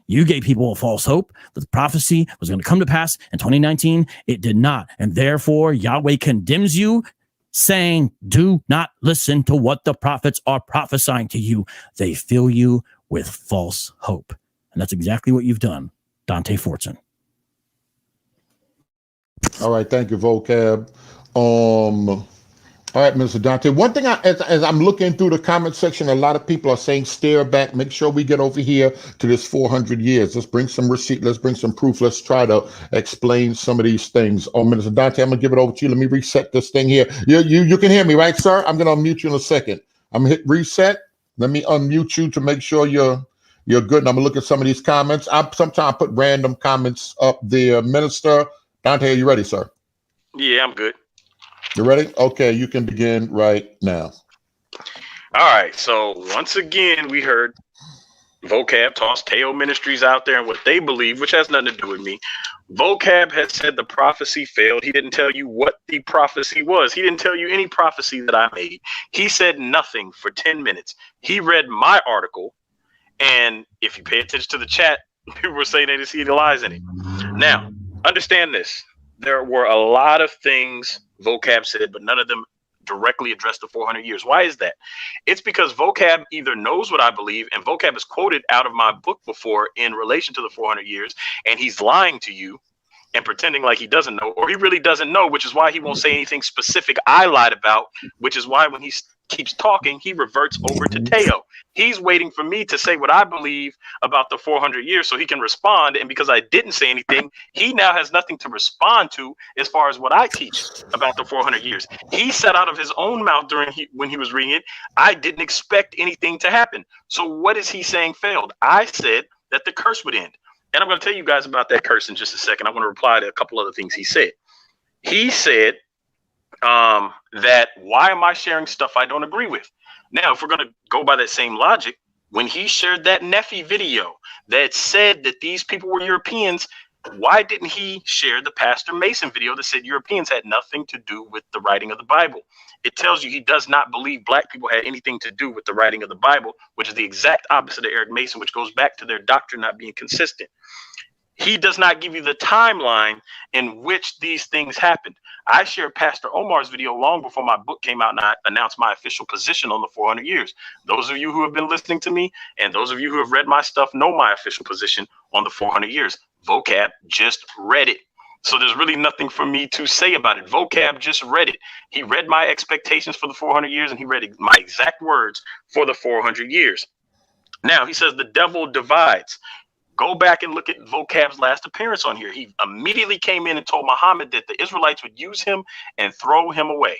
You gave people a false hope that the prophecy was going to come to pass in 2019. It did not. And therefore, Yahweh condemns you, saying, do not listen to what the prophets are prophesying to you. They fill you with false hope. And that's exactly what you've done, Dante Fortson. All right, thank you, Vocab. All right, Mr. Dante. One thing, as I'm looking through the comment section, a lot of people are saying stare back. Make sure we get over here to this 400 years. Let's bring some receipt. Let's bring some proof. Let's try to explain some of these things. Oh, Mr. Dante, I'm gonna give it over to you. Let me reset this thing here. You can hear me, right, sir? I'm gonna unmute you in a second. I'm gonna hit reset. Let me unmute you to make sure you're good. And I'm gonna look at some of these comments. Sometimes I put random comments up there. Minister Dante, are you ready, sir? Yeah, I'm good. You ready? Okay, you can begin right now. All right. So once again, we heard Vocab toss Teo Ministries out there and what they believe, which has nothing to do with me. Vocab had said the prophecy failed. He didn't tell you what the prophecy was. He didn't tell you any prophecy that I made. He said nothing for 10 minutes. He read my article. And if you pay attention to the chat, people were saying they didn't see any lies in it. Now, understand this. There were a lot of things Vocab said, but none of them directly addressed the 400 years. Why is that? It's because Vocab either knows what I believe, and Vocab is quoted out of my book before in relation to the 400 years, and he's lying to you and pretending like he doesn't know, or he really doesn't know, which is why he won't say anything specific I lied about, which is why when he keeps talking, he reverts over to Teo. He's waiting for me to say what I believe about the 400 years so he can respond. And because I didn't say anything, he now has nothing to respond to as far as what I teach about the 400 years. He said out of his own mouth when he was reading it, I didn't expect anything to happen. So what is he saying failed? I said that the curse would end. And I'm going to tell you guys about that curse in just a second. I want to reply to a couple other things he said. He said that why am I sharing stuff I don't agree with? Now, if we're going to go by that same logic, when he shared that Nephi video that said that these people were Europeans, why didn't he share the Pastor Mason video that said Europeans had nothing to do with the writing of the Bible? It tells you he does not believe black people had anything to do with the writing of the Bible, which is the exact opposite of Eric Mason, which goes back to their doctrine not being consistent. He does not give you the timeline in which these things happened. I shared Pastor Omar's video long before my book came out, and I announced my official position on the 400 years. Those of you who have been listening to me and those of you who have read my stuff know my official position on the 400 years. Vocab just read it. So there's really nothing for me to say about it. Vocab just read it. He read my expectations for the 400 years, and he read my exact words for the 400 years. Now, he says the devil divides. Go back and look at Vocab's last appearance on here. He immediately came in and told Muhammad that the Israelites would use him and throw him away.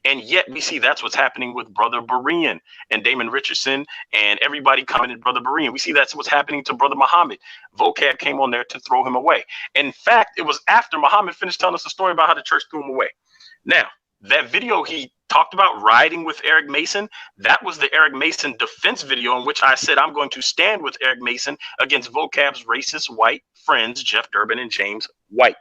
And yet we see that's what's happening with Brother Berean and Damon Richardson and everybody coming in Brother Berean. We see that's what's happening to Brother Muhammad. Vocab came on there to throw him away. In fact, it was after Muhammad finished telling us the story about how the church threw him away. Now, that video he talked about riding with Eric Mason, that was the Eric Mason defense video in which I said I'm going to stand with Eric Mason against Vocab's racist white friends, Jeff Durbin and James White.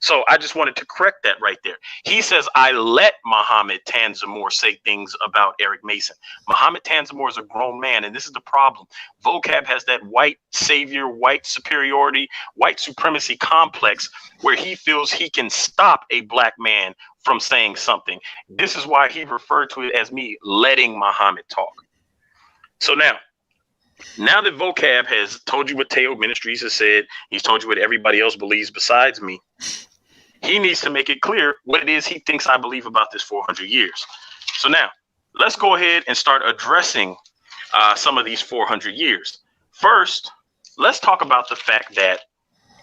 So I just wanted to correct that right there. He says, I let Mohammed Tanzimur say things about Eric Mason. Mohammed Tanzimur is a grown man, and this is the problem. Vocab has that white savior, white superiority, white supremacy complex where he feels he can stop a black man from saying something. This is why he referred to it as me letting Muhammad talk. So now that Vocab has told you what Teo Ministries has said, he's told you what everybody else believes besides me, he needs to make it clear what it is he thinks I believe about this 400 years. So now let's go ahead and start addressing some of these 400 years. First, let's talk about the fact that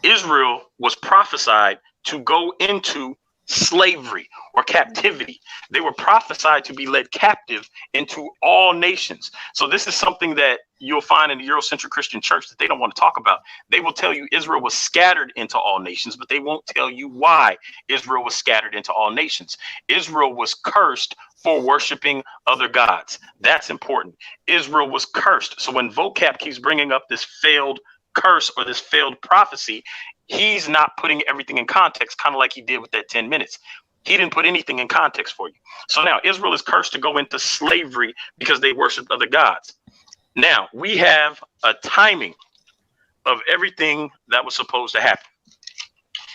Israel was prophesied to go into slavery or captivity. They were prophesied to be led captive into all nations. So this is something that you'll find in the Eurocentric Christian church that they don't want to talk about. They will tell you Israel was scattered into all nations, but they won't tell you why Israel was scattered into all nations. Israel was cursed for worshiping other gods. That's important. Israel was cursed. So when Vocab keeps bringing up this failed curse or this failed prophecy, he's not putting everything in context, kind of like he did with that 10 minutes. He didn't put anything in context for you. So now Israel is cursed to go into slavery because they worshiped other gods. Now we have a timing of everything that was supposed to happen.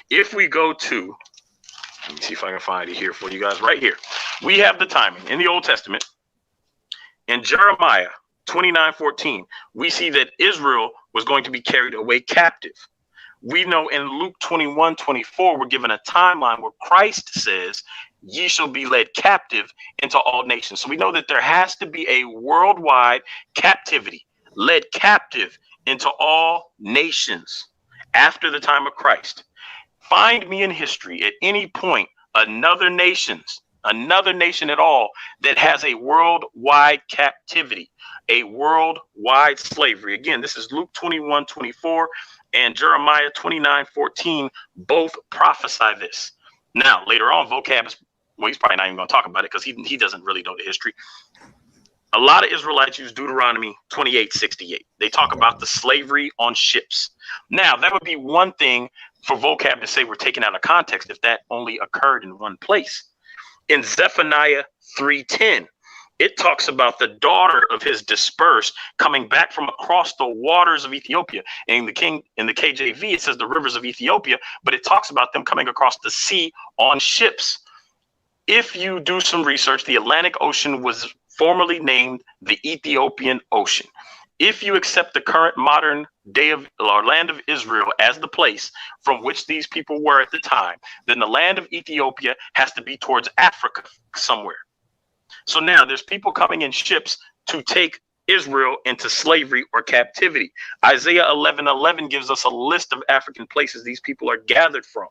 If we go to, let me see if I can find it here for you guys right here. We have the timing in the Old Testament. In Jeremiah 29:14, we see that Israel was going to be carried away captive. We know in Luke 21:24, we're given a timeline where Christ says, ye shall be led captive into all nations. So we know that there has to be a worldwide captivity, led captive into all nations after the time of Christ. Find me in history at any point another nation at all that has a worldwide captivity, a worldwide slavery. Again, this is Luke 21:24 and Jeremiah 29:14, both prophesy this. Now, later on, Vocab is, well, he's probably not even going to talk about it because he doesn't really know the history. A lot of Israelites use Deuteronomy 28:68. They talk about the slavery on ships. Now, that would be one thing for Vocab to say we're taken out of context if that only occurred in one place. In Zephaniah 3:10, it talks about the daughter of his dispersed coming back from across the waters of Ethiopia. In the KJV, it says the rivers of Ethiopia, but it talks about them coming across the sea on ships. If you do some research, the Atlantic Ocean was formerly named the Ethiopian Ocean. If you accept the current modern day of or land of Israel as the place from which these people were at the time, then the land of Ethiopia has to be towards Africa somewhere. So now there's people coming in ships to take Israel into slavery or captivity. Isaiah 11:11 gives us a list of African places these people are gathered from.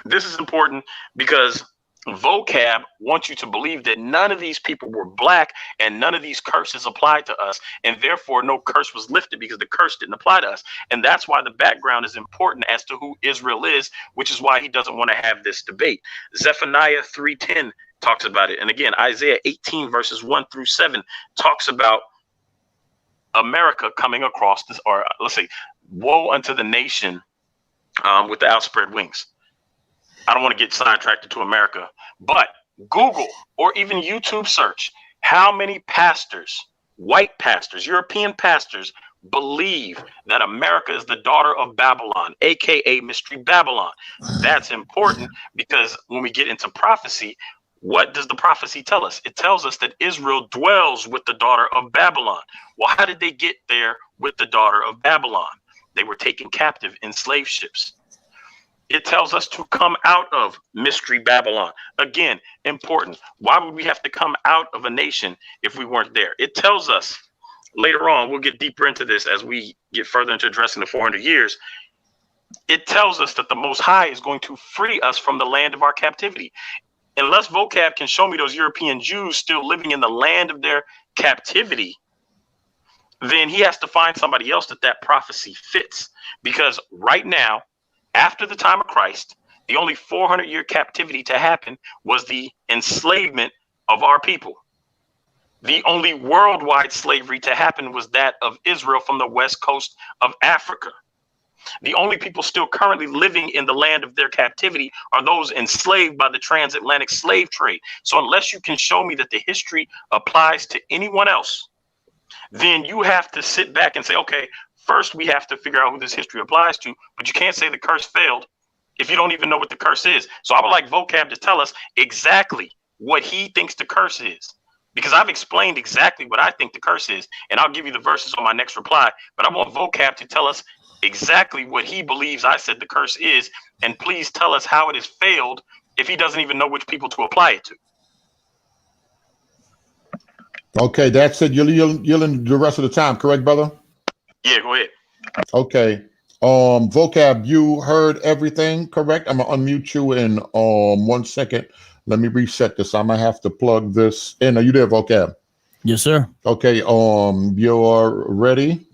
This is important because Vocab wants you to believe that none of these people were black and none of these curses applied to us, and therefore no curse was lifted because the curse didn't apply to us. And that's why the background is important as to who Israel is, which is why he doesn't want to have this debate. Zephaniah 3:10 talks about it. And again, Isaiah 18:1-7 talks about America coming across this, or let's say, woe unto the nation with the outspread wings. I don't want to get sidetracked to America, but Google or even YouTube search how many pastors, white pastors, European pastors, believe that America is the daughter of Babylon, aka Mystery Babylon. That's important because when we get into prophecy, what does the prophecy tell us? It tells us that Israel dwells with the daughter of Babylon. Well, how did they get there with the daughter of Babylon? They were taken captive in slave ships. It tells us to come out of Mystery Babylon. Again, important. Why would we have to come out of a nation if we weren't there? It tells us later on, we'll get deeper into this as we get further into addressing the 400 years. It tells us that the Most High is going to free us from the land of our captivity. Unless Vocab can show me those European Jews still living in the land of their captivity, then he has to find somebody else that prophecy fits. Because right now, after the time of Christ, the only 400-year captivity to happen was the enslavement of our people. The only worldwide slavery to happen was that of Israel from the west coast of Africa. The only people still currently living in the land of their captivity are those enslaved by the transatlantic slave trade. So unless you can show me that the history applies to anyone else, then you have to sit back and say, okay, first we have to figure out who this history applies to, but you can't say the curse failed if you don't even know what the curse is. So I would like Vocab to tell us exactly what he thinks the curse is, because I've explained exactly what I think the curse is, and I'll give you the verses on my next reply. But I want Vocab to tell us exactly what he believes I said the curse is, and please tell us how it has failed if he doesn't even know which people to apply it to. Okay, that's it. You're yielding the rest of the time, correct, brother? Yeah, go ahead. Okay. Vocab, you heard everything, correct? I'm gonna unmute you in 1 second. Let me reset this. I might have to plug this in. Are you there, Vocab? Yes, sir. Okay, you're ready.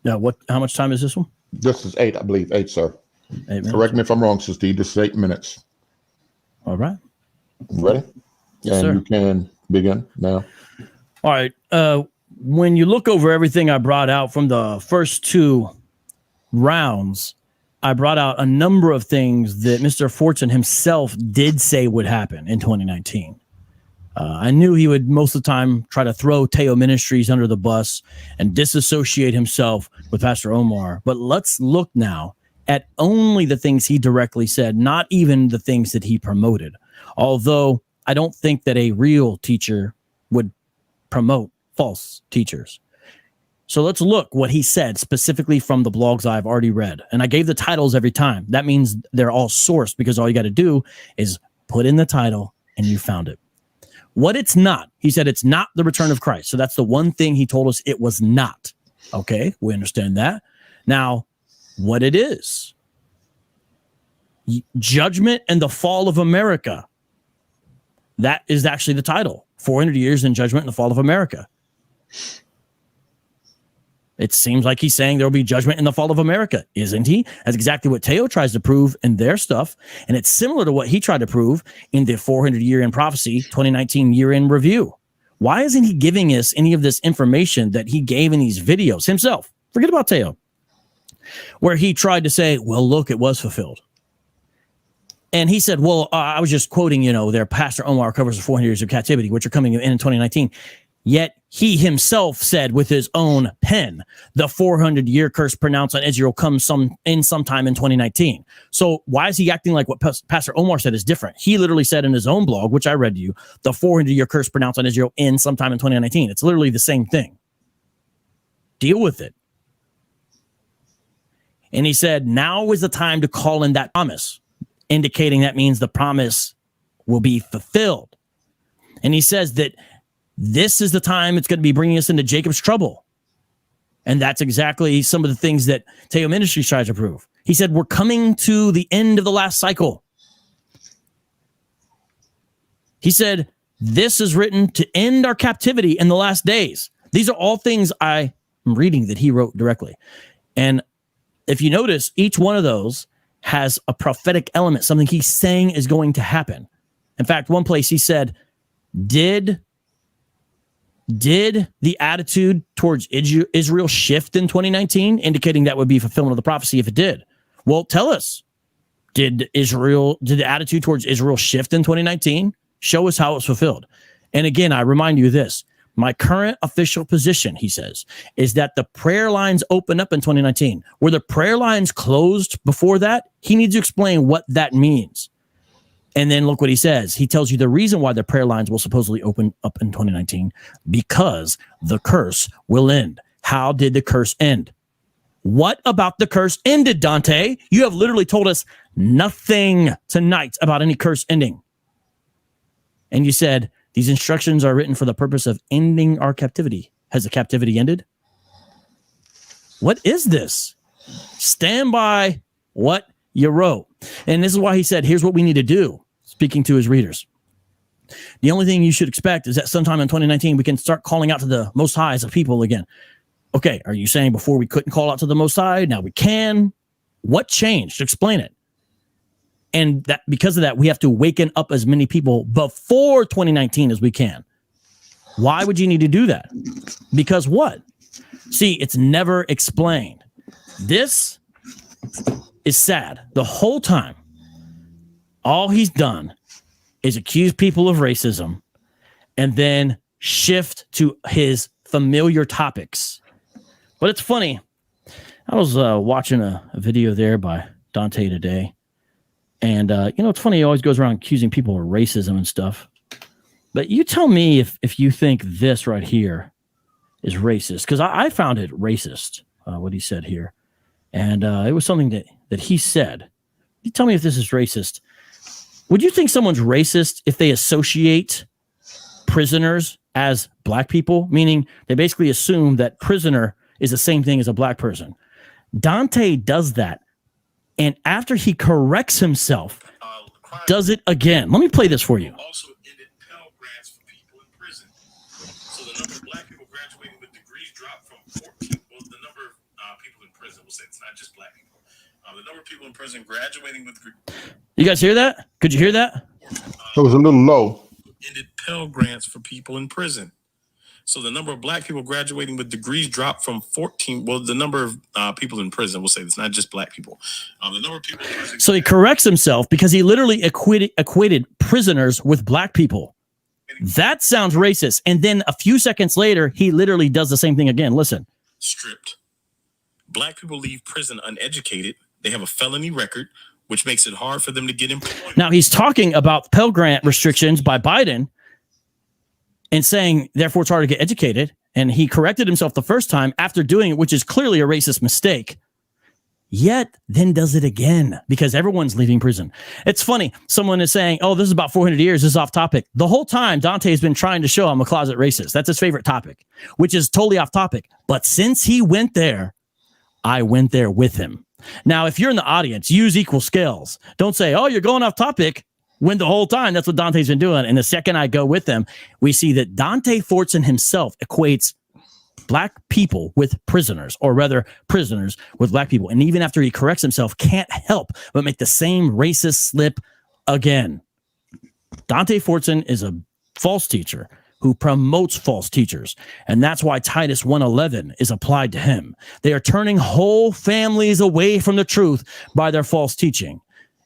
Now, how much time is this one? This is 8, I believe. 8, sir. 8 minutes. Correct me if I'm wrong, Sister D. This is 8 minutes. All right. Ready? Yes, and sir. You can begin now. All right. When you look over everything I brought out from the first 2 rounds, I brought out a number of things that Mr. Fortson himself did say would happen in 2019. I knew he would most of the time try to throw Teo Ministries under the bus and disassociate himself with Pastor Omar. But let's look now at only the things he directly said, not even the things that he promoted. Although I don't think that a real teacher would promote false teachers. So let's look what he said specifically from the blogs I've already read. And I gave the titles every time. That means they're all sourced, because all you got to do is put in the title and you found it. What it's not, he said it's not the return of Christ. So that's the one thing he told us it was not. Okay, we understand that. Now, what it is: Judgment and the Fall of America. That is actually the title. 400 years in Judgment and the Fall of America. It seems like he's saying there will be judgment in the fall of America, isn't he? That's exactly what Teo tries to prove in their stuff. And it's similar to what he tried to prove in the 400 year in prophecy, 2019 year in review. Why isn't he giving us any of this information that he gave in these videos himself? Forget about Teo, where he tried to say, well, look, it was fulfilled. And he said, well, I was just quoting, their Pastor Omar covers the 400 years of captivity, which are coming in 2019. Yet he himself said with his own pen, the 400-year curse pronounced on Israel comes sometime in 2019. So why is he acting like what Pastor Omar said is different? He literally said in his own blog, which I read to you, the 400-year curse pronounced on Israel sometime in 2019. It's literally the same thing. Deal with it. And he said, now is the time to call in that promise, indicating that means the promise will be fulfilled. And he says that this is the time it's going to be bringing us into Jacob's trouble. And that's exactly some of the things that Teo Ministries tries to prove. He said, we're coming to the end of the last cycle. He said, this is written to end our captivity in the last days. These are all things I am reading that he wrote directly. And if you notice, each one of those has a prophetic element, something he's saying is going to happen. In fact, one place he said, did the attitude towards Israel shift in 2019, indicating that would be fulfillment of the prophecy if it did? Well, tell us. Did the attitude towards Israel shift in 2019? Show us how it was fulfilled. And again, I remind you this. My current official position, he says, is that the prayer lines open up in 2019. Were the prayer lines closed before that? He needs to explain what that means. And then look what he says. He tells you the reason why the prayer lines will supposedly open up in 2019, because the curse will end. How did the curse end? What about the curse ended, Dante? You have literally told us nothing tonight about any curse ending. And you said, these instructions are written for the purpose of ending our captivity. Has the captivity ended? What is this? Stand by what you wrote. And this is why he said, here's what we need to do. Speaking to his readers. The only thing you should expect is that sometime in 2019, we can start calling out to the Most High as a people again. Okay, are you saying before we couldn't call out to the Most High? Now we can. What changed? Explain it. And that because of that, we have to waken up as many people before 2019 as we can. Why would you need to do that? Because what? See, it's never explained. This is sad. The whole time, all he's done is accuse people of racism and then shift to his familiar topics. But it's funny. I was watching a video there by Dante today. And, it's funny. He always goes around accusing people of racism and stuff. But you tell me if you think this right here is racist. Because I found it racist, what he said here. And it was something that he said. You tell me if this is racist. Would you think someone's racist if they associate prisoners as black people? Meaning they basically assume that prisoner is the same thing as a black person. Dante does that. And after he corrects himself, does it again. Let me play this for you. Also ended Pell Grants for people in prison. So the number of black people graduating with degrees dropped from 14. Well, the number of people in prison, we'll say it's not just black people. The number of people in prison graduating with degrees. You guys hear that? Could you hear that? It was a little low. Ended Pell Grants for people in prison. So the number of black people graduating with degrees dropped from 14. Well, the number of people in prison, we'll say it's not just black people. The number of people in prison. So he corrects himself because he literally equated prisoners with black people. That sounds racist. And then a few seconds later, he literally does the same thing again. Listen. Stripped. Black people leave prison uneducated. They have a felony record, which makes it hard for them to get employment. Now he's talking about Pell Grant restrictions by Biden and saying, therefore, it's hard to get educated. And he corrected himself the first time after doing it, which is clearly a racist mistake. Yet then does it again because everyone's leaving prison. It's funny. Someone is saying, oh, this is about 400 years. This is off topic. The whole time, Dante has been trying to show I'm a closet racist. That's his favorite topic, which is totally off topic. But since he went there, I went there with him. Now, if you're in the audience, use equal scales. Don't say, oh, you're going off topic. When the whole time, that's what Dante's been doing. And the second I go with them, we see that Dante Fortson himself equates black people with prisoners, or rather prisoners with black people. And even after he corrects himself, can't help but make the same racist slip again. Dante Fortson is a false teacher who promotes false teachers. And that's why Titus 1:11 is applied to him. They are turning whole families away from the truth by their false teaching.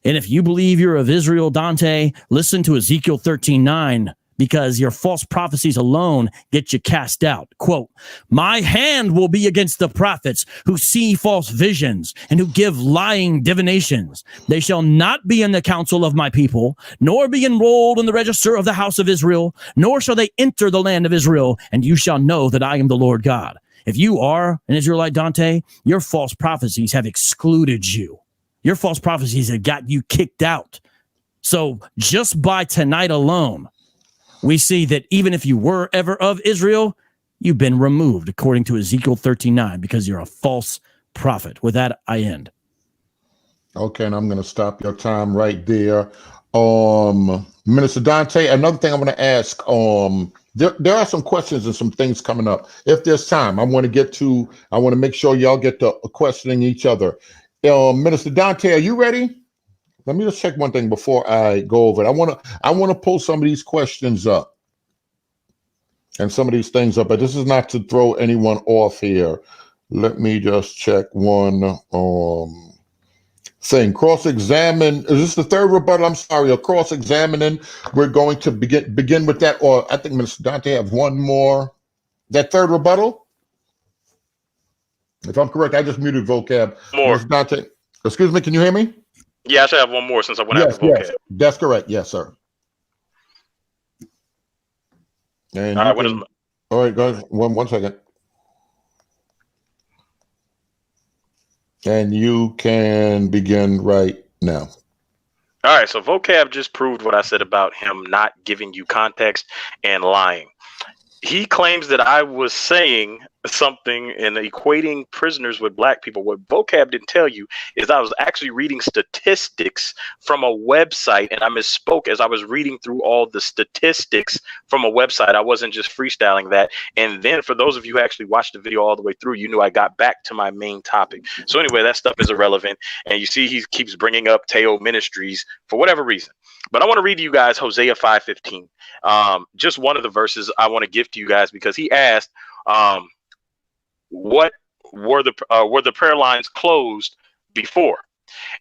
And if you believe you're of Israel, Dante, listen to Ezekiel 13:9, because your false prophecies alone get you cast out. Quote, my hand will be against the prophets who see false visions and who give lying divinations. They shall not be in the council of my people, nor be enrolled in the register of the house of Israel, nor shall they enter the land of Israel, and you shall know that I am the Lord God. If you are an Israelite, Dante, your false prophecies have excluded you. Your false prophecies have got you kicked out. So just by tonight alone, we see that even if you were ever of Israel, you've been removed according to Ezekiel 13:9 because you're a false prophet. With that, I end. Okay, and I'm going to stop your time right there. Minister Dante, another thing I want to ask, there are some questions and some things coming up. If there's time, I want to make sure y'all get to questioning each other. Minister Dante, are you ready? Let me just check one thing before I go over it. I want to pull some of these questions up and some of these things up, but this is not to throw anyone off here. Let me just check one thing. Cross-examine. Is this the third rebuttal? I'm sorry, cross-examining. We're going to begin with that, or I think Minister Dante have one more. That third rebuttal? If I'm correct, I just muted vocab. More. Minister Dante, excuse me, can you hear me? Yeah, I should have one more since I went Yes, after vocab. yes, that's correct. Yes, sir. And All right, all right, guys, one second. And you can begin right now. All right, so vocab just proved what I said about him not giving you context and lying. He claims that I was saying something and equating prisoners with black people. What vocab didn't tell you is I was actually reading statistics from a website, and I misspoke as I was reading through all the statistics from a website. I wasn't just freestyling that. And then for those of you who actually watched the video all the way through, you knew I got back to my main topic. So anyway, that stuff is irrelevant. And you see he keeps bringing up Teo Ministries for whatever reason. But I want to read to you guys Hosea 5:15. Just one of the verses I want to give to you guys, because he asked, what were the prayer lines closed before.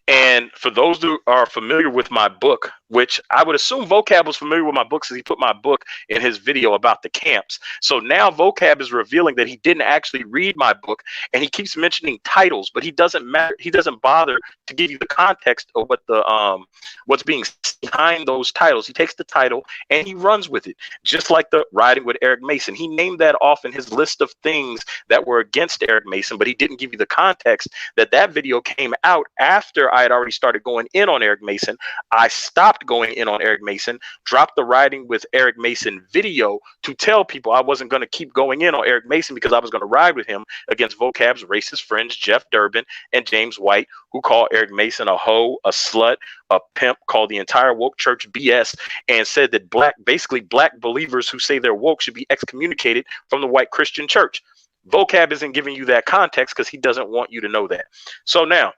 And for those who are familiar with my book, which I would assume Vocab was familiar with my book since he put my book in his video about the camps. So now Vocab is revealing that he didn't actually read my book, and he keeps mentioning titles, but he doesn't matter. He doesn't bother to give you the context of what the what's being behind those titles. He takes the title and he runs with it, just like the riding with Eric Mason. He named that off in his list of things that were against Eric Mason, but he didn't give you the context that that video came out after I had already started going in on Eric Mason. I stopped going in on Eric Mason, dropped the riding with Eric Mason video to tell people I wasn't going to keep going in on Eric Mason because I was going to ride with him against Vocab's racist friends, Jeff Durbin and James White, who call Eric Mason a hoe, a slut, a pimp, called the entire woke church BS, and said that basically black believers who say they're woke should be excommunicated from the white Christian church. Vocab isn't giving you that context because he doesn't want you to know that. So now,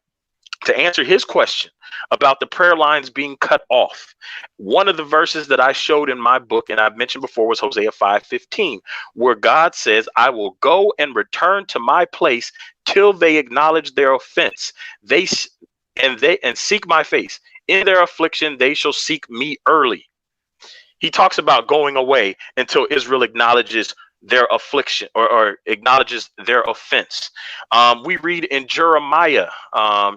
to answer his question about the prayer lines being cut off, one of the verses that I showed in my book, and I've mentioned before, was Hosea 5:15, where God says, I will go and return to my place till they acknowledge their offense. And seek my face. In their affliction, they shall seek me early. He talks about going away until Israel acknowledges their affliction or acknowledges their offense. We read in Jeremiah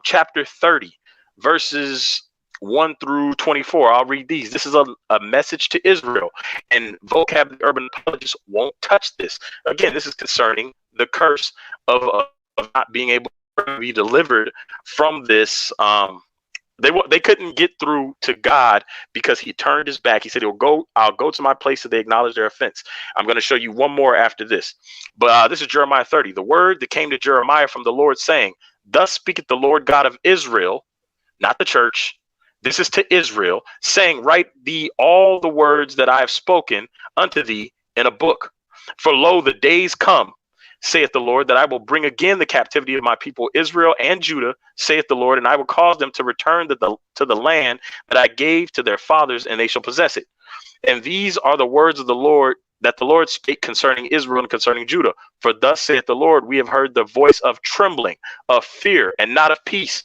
chapter 30, verses 1 through 24. I'll read these. This is a message to Israel, and Vocab, the urban apologist, won't touch this. Again, this is concerning the curse of not being able to be delivered from this. They couldn't get through to God because he turned his back. He said, I'll go to my place so they acknowledge their offense. I'm going to show you one more after this. But this is Jeremiah 30. The word that came to Jeremiah from the Lord saying, thus speaketh the Lord God of Israel, not the church. This is to Israel, saying, write thee all the words that I have spoken unto thee in a book. For lo, the days come, saith the Lord, that I will bring again the captivity of my people Israel and Judah, saith the Lord, and I will cause them to return to the land that I gave to their fathers, and they shall possess it. And these are the words of the Lord that the Lord spake concerning Israel and concerning Judah. For thus saith the Lord, we have heard the voice of trembling, of fear, and not of peace.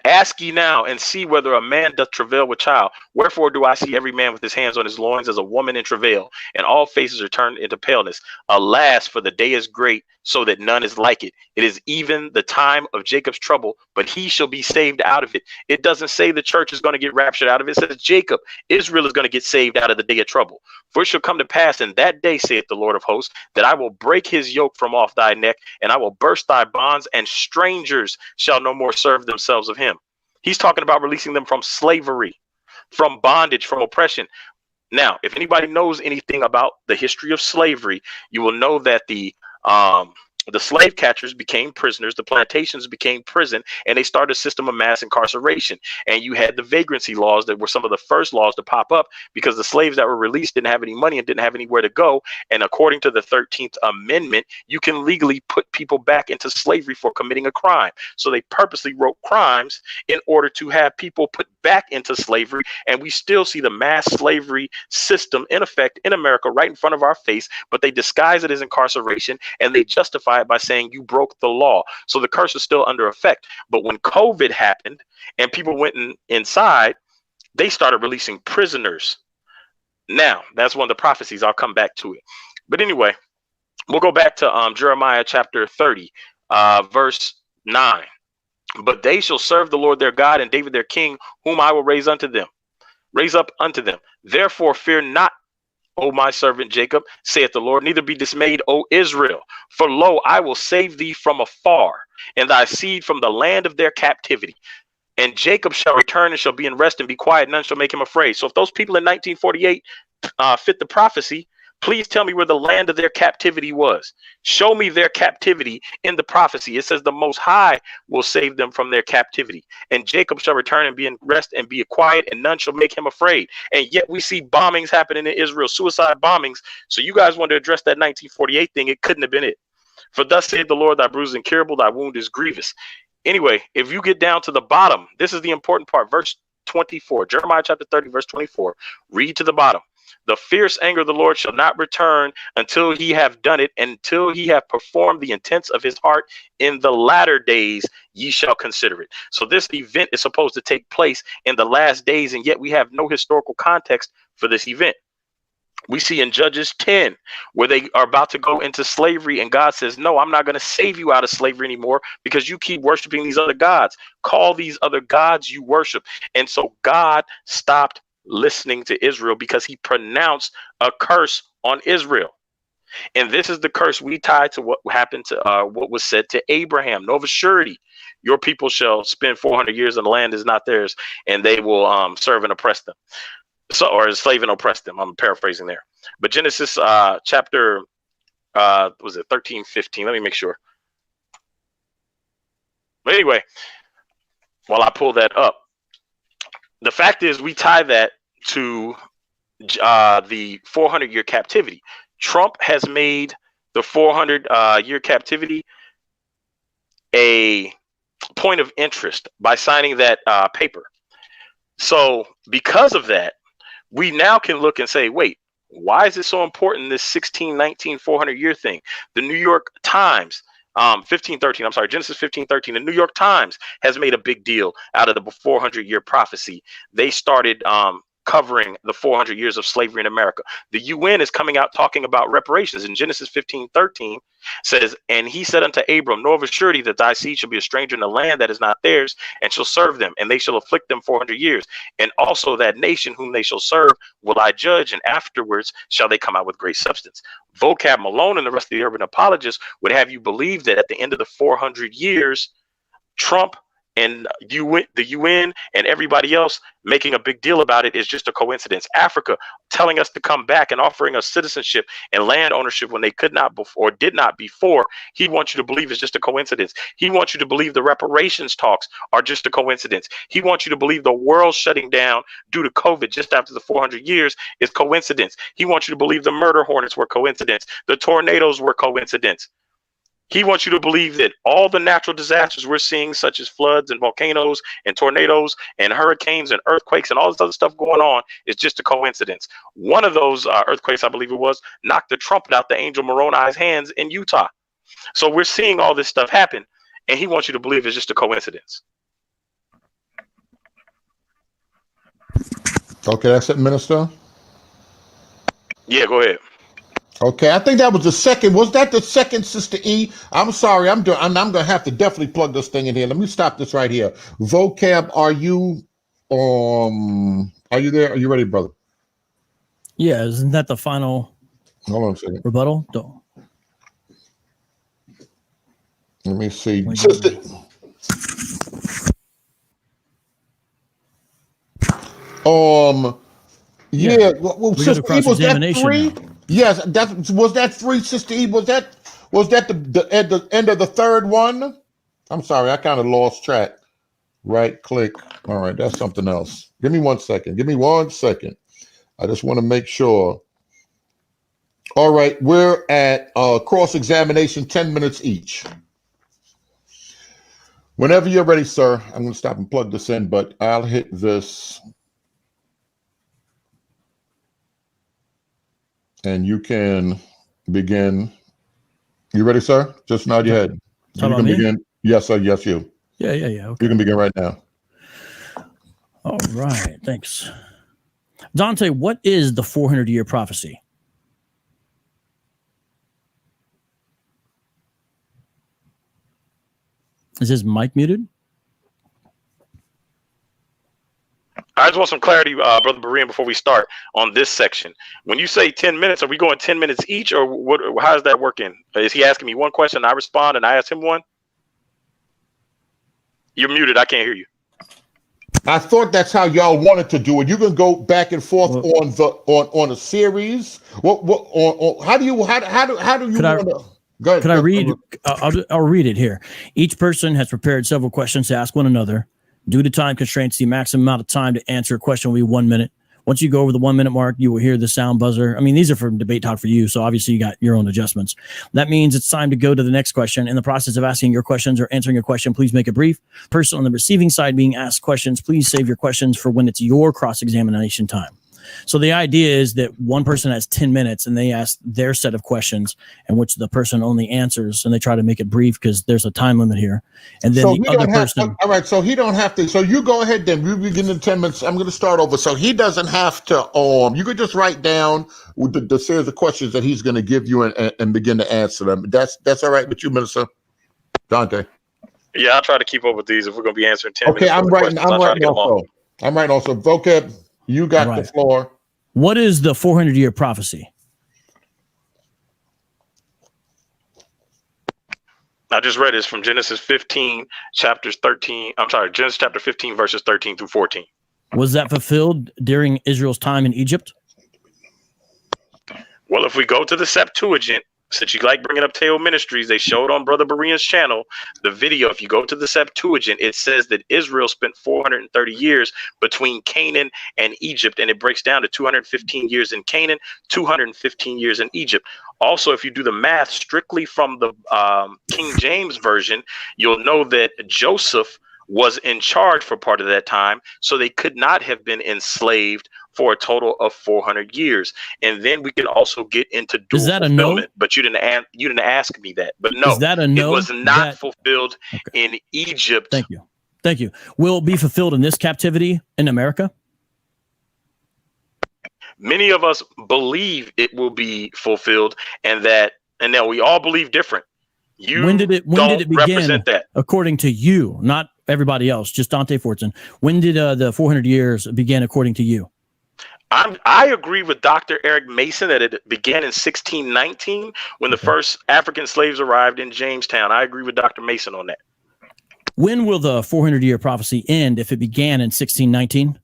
Ask ye now and see whether a man doth travail with child. Wherefore do I see every man with his hands on his loins as a woman in travail, and all faces are turned into paleness. Alas, for the day is great, so that none is like it. It is even the time of Jacob's trouble, but he shall be saved out of it. It doesn't say the church is going to get raptured out of it. It says Jacob, Israel, is going to get saved out of the day of trouble. For it shall come to pass in that day, saith the Lord of hosts, that I will break his yoke from off thy neck, and I will burst thy bonds, and strangers shall no more serve themselves of him. He's talking about releasing them from slavery, from bondage, from oppression. Now, if anybody knows anything about the history of slavery, you will know that the slave catchers became prisoners, the plantations became prison, and they started a system of mass incarceration. And you had the vagrancy laws that were some of the first laws to pop up because the slaves that were released didn't have any money and didn't have anywhere to go. And according to the 13th Amendment, you can legally put people back into slavery for committing a crime. So they purposely wrote crimes in order to have people put back into slavery. And we still see the mass slavery system in effect in America right in front of our face, but they disguise it as incarceration and they justify it by saying you broke the law. So the curse is still under effect. But when COVID happened and people went inside, they started releasing prisoners. Now, that's one of the prophecies. I'll come back to it. But anyway, we'll go back to Jeremiah chapter 30, verse 9. But they shall serve the Lord their God and David their king, whom I will raise up unto them. Therefore fear not, O my servant Jacob, saith the Lord, neither be dismayed, O Israel. For lo, I will save thee from afar, and thy seed from the land of their captivity. And Jacob shall return and shall be in rest and be quiet, none shall make him afraid. So if those people in 1948 fit the prophecy, please tell me where the land of their captivity was. Show me their captivity in the prophecy. It says the Most High will save them from their captivity. And Jacob shall return and be in rest and be quiet, and none shall make him afraid. And yet we see bombings happening in Israel, suicide bombings. So you guys want to address that 1948 thing. It couldn't have been it. For thus saith the Lord, thy bruise is incurable, thy wound is grievous. Anyway, if you get down to the bottom, this is the important part. Verse 24, Jeremiah chapter 30, verse 24. Read to the bottom. The fierce anger of the Lord shall not return until he have done it, until he have performed the intents of his heart in the latter days. ye shall consider it. So this event is supposed to take place in the last days, and yet we have no historical context for this event. We see in Judges 10 where they are about to go into slavery, and God says, no, I'm not going to save you out of slavery anymore because you keep worshiping these other gods. Call these other gods you worship. And so God stopped listening to Israel because he pronounced a curse on Israel. And this is the curse we tie to what happened to what was said to Abraham. Know of a surety, your people shall spend 400 years and the land is not theirs, and they will serve and oppress them. So, or enslave and oppress them. I'm paraphrasing there. But Genesis chapter, was it 13, 15? Let me make sure. But anyway, while I pull that up, the fact is we tie that to the 400-year captivity. Trump has made the 400-year captivity a point of interest by signing that paper. So because of that, we now can look and say, wait, why is it so important, this 1619 400-year thing? The New York Times, 1513, I'm sorry, Genesis 1513, the New York Times has made a big deal out of the 400-year prophecy. They started covering the 400 years of slavery in America. The UN is coming out talking about reparations. In Genesis 15:13 says, and he said unto Abram, know of a surety that thy seed shall be a stranger in the land that is not theirs, and shall serve them, and they shall afflict them 400 years. And also that nation whom they shall serve will I judge, and afterwards shall they come out with great substance. Vocab Malone and the rest of the urban apologists would have you believe that at the end of the 400 years, Trump and the UN and everybody else making a big deal about it is just a coincidence. Africa telling us to come back and offering us citizenship and land ownership when they could not before, or did not before, he wants you to believe it's just a coincidence. He wants you to believe the reparations talks are just a coincidence. He wants you to believe the world shutting down due to COVID just after the 400 years is coincidence. He wants you to believe the murder hornets were coincidence. The tornadoes were coincidence. He wants you to believe that all the natural disasters we're seeing, such as floods and volcanoes and tornadoes and hurricanes and earthquakes and all this other stuff going on, is just a coincidence. One of those earthquakes, I believe it was, knocked the trumpet out the angel Moroni's hands in Utah. So we're seeing all this stuff happen, and he wants you to believe it's just a coincidence. Okay, that's it, Minister. Yeah, go ahead. Okay, I think that was the second. Was that the second, Sister E? I'm sorry, I'm gonna have to definitely plug this thing in here. Let me stop this right here. Vocab, are you there? Are you ready, brother? Yeah, isn't that the final Hold on a second. rebuttal? Don't. Let me see. Sister, yeah. Well, We got to Sister E, was that cross-examination 3? now. Yes, was that 3, Sister E? Was that the end of the third one? I'm sorry, I kind of lost track. Right click. All right, that's something else. Give me 1 second. Give me 1 second. I just want to make sure. All right, we're at cross-examination, 10 minutes each. Whenever you're ready, sir, I'm going to stop and plug this in, but I'll hit this. And you can begin. You ready, sir? Just nod your head. You can begin. Yes, sir. Yes, you. Yeah. Okay. You can begin right now. All right. Thanks. Dante, what is the 400-year prophecy? Is his mic muted? I just want some clarity, Brother Berean, before we start on this section. When you say 10 minutes, are we going 10 minutes each, or what? How is that working? Is he asking me one question, I respond, and I ask him one? You're muted. I can't hear you. I thought that's how y'all wanted to do it. You can go back and forth on a series. How do you want to? Go ahead. Could I read? I'll read it here. Each person has prepared several questions to ask one another. Due to time constraints, the maximum amount of time to answer a question will be 1 minute. Once you go over the 1 minute mark, you will hear the sound buzzer. I mean, these are from Debate Talk for you, so obviously you got your own adjustments. That means it's time to go to the next question. In the process of asking your questions or answering your question, please make it brief. Person on the receiving side being asked questions, please save your questions for when it's your cross-examination time. So the idea is that one person has 10 minutes and they ask their set of questions, in which the person only answers, and they try to make it brief because there's a time limit here. And then the other person. All right, so he don't have to. So you go ahead then. You begin in 10 minutes. I'm going to start over. So he doesn't have to. You could just write down the series of questions that he's going to give you and begin to answer them. That's all right with you, Minister Dante. Yeah, I'll try to keep up with these if we're going to be answering 10 minutes. Okay, I'm writing also. Vocab, you got the floor. What is the 400-year prophecy? I just read this from Genesis 15, chapters 13. I'm sorry, Genesis chapter 15, verses 13 through 14. Was that fulfilled during Israel's time in Egypt? Well, if we go to the Septuagint, since you like bringing up Teo Ministries, they showed on Brother Berean's channel the video. If you go to the Septuagint, it says that Israel spent 430 years between Canaan and Egypt, and it breaks down to 215 years in Canaan, 215 years in Egypt. Also, if you do the math strictly from the King James Version, you'll know that Joseph was in charge for part of that time, so they could not have been enslaved for a total of 400 years. And then we can also get into dual fulfillment. But you didn't ask me that. But no, is that a no? It was not fulfilled in Egypt. Thank you. Will it be fulfilled in this captivity in America? Many of us believe it will be fulfilled, and that we all believe different. When did it begin? Represent that, according to you, not everybody else, just Dante Fortson. When did the 400 years begin according to you? I agree with Dr. Eric Mason that it began in 1619 when the first African slaves arrived in Jamestown. I agree with Dr. Mason on that. When will the 400-year prophecy end if it began in 1619?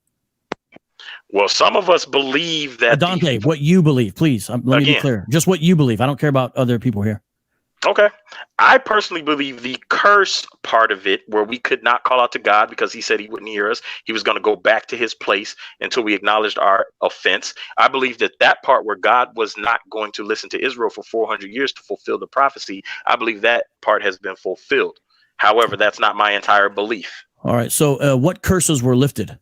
Well, some of us believe that. Dante, what you believe, please. Let me be clear. Just what you believe. I don't care about other people here. Okay. I personally believe the curse part of it, where we could not call out to God because he said he wouldn't hear us. He was going to go back to his place until we acknowledged our offense. I believe that part where God was not going to listen to Israel for 400 years to fulfill the prophecy, I believe that part has been fulfilled. However, that's not my entire belief. All right. So what curses were lifted?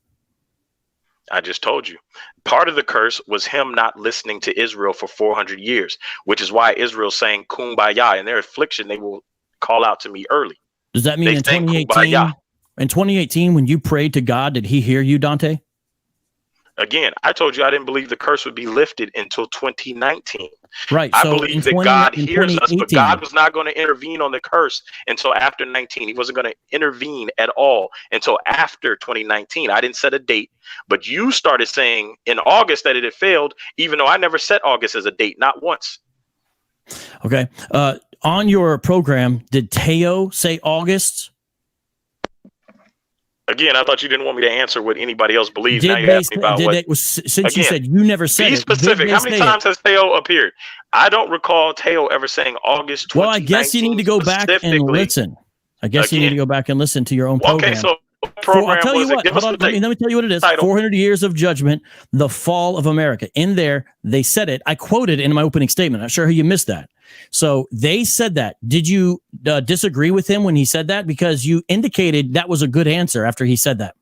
I just told you. Part of the curse was him not listening to Israel for 400 years, which is why Israel's saying kumbaya. In their affliction, they will call out to me early. Does that mean in 2018, when you prayed to God, did he hear you, Dante? Again, I told you I didn't believe the curse would be lifted until 2019. Right. I believe that God hears us, but God was not going to intervene on the curse until after 19. He wasn't going to intervene at all until after 2019. I didn't set a date, but you started saying in August that it had failed, even though I never set August as a date, not once. Okay. On your program, did Teo say August? Again, I thought you didn't want me to answer what anybody else believes. Now you're asking about since you said you never said it. Be specific. How many times has Teo appeared? I don't recall Teo ever saying August 2019. Well, I guess you need to go back and listen. You need to go back and listen to your own program. Okay, so program I'll tell you what. Hold on, let me tell you what it is. 400 years of judgment, the fall of America. In there, they said it. I quoted in my opening statement. I'm not sure how you missed that. So they said that. Did you disagree with him when he said that? Because you indicated that was a good answer after he said that.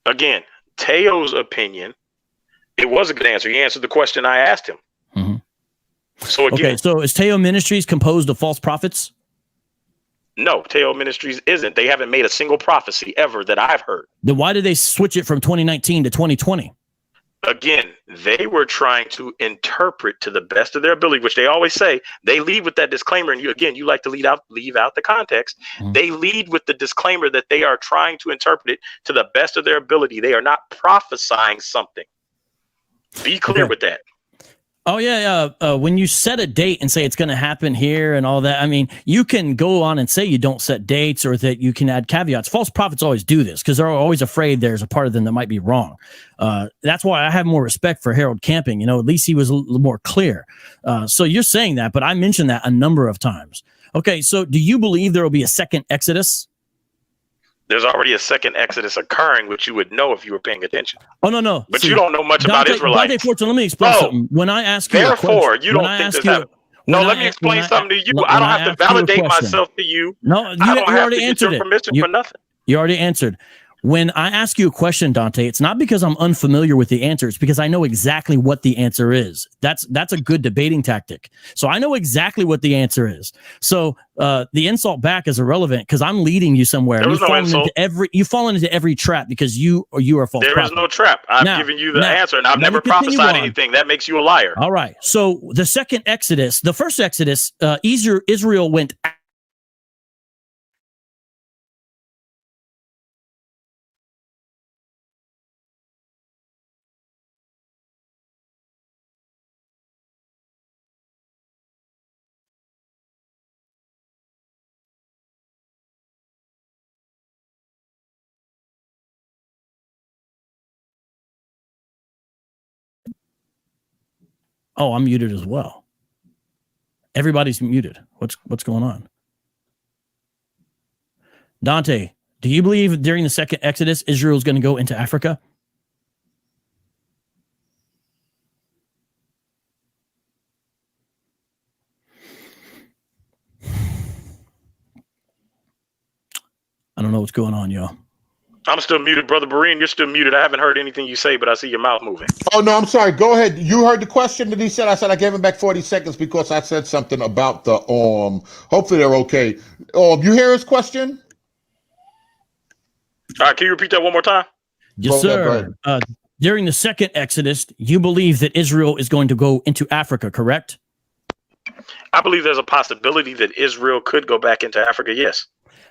Again, Teo's opinion, it was a good answer. He answered the question I asked him. Mm-hmm. So again, okay, so is Teo Ministries composed of false prophets? No, Teo Ministries isn't. They haven't made a single prophecy ever that I've heard. Then why did they switch it from 2019 to 2020? Again, they were trying to interpret to the best of their ability, which they always say. They lead with that disclaimer, and you like to leave out the context. Mm-hmm. They lead with the disclaimer that they are trying to interpret it to the best of their ability. They are not prophesying something. Be clear with that. Oh, yeah. When you set a date and say it's going to happen here and all that, I mean, you can go on and say you don't set dates or that you can add caveats. False prophets always do this because they're always afraid there's a part of them that might be wrong. That's why I have more respect for Harold Camping. At least he was a little more clear. So you're saying that, but I mentioned that a number of times. Okay, so do you believe there will be a second Exodus? There's already a second Exodus occurring, which you would know if you were paying attention. Oh, no. But you don't know much about Israelites. Dante Fortson, let me explain something. When I ask you therefore, you don't think this happened. No, let me explain something to you. I don't have to validate myself to you. No, you already answered it. Permission for nothing. You already answered. When I ask you a question, Dante, it's not because I'm unfamiliar with the answer. It's because I know exactly what the answer is. That's a good debating tactic. So I know exactly what the answer is. So the insult back is irrelevant because I'm leading you somewhere. There was no insult. You've fallen into every trap because you are a false prophet. There is no trap. I've given you the answer, and I've never prophesied anything. That makes you a liar. All right. So the second Exodus, the first Exodus, Israel went. Oh, I'm muted as well. Everybody's muted. What's going on? Dante, do you believe during the second Exodus, Israel is going to go into Africa? I don't know what's going on, y'all. I'm still muted, Brother Berean. You're still muted. I haven't heard anything you say, but I see your mouth moving. Oh, no, I'm sorry. Go ahead. You heard the question that he said. I said I gave him back 40 seconds because I said something about the hopefully they're okay. You hear his question? All right, can you repeat that one more time? Yes, sir. During the second Exodus, you believe that Israel is going to go into Africa, correct? I believe there's a possibility that Israel could go back into Africa, yes.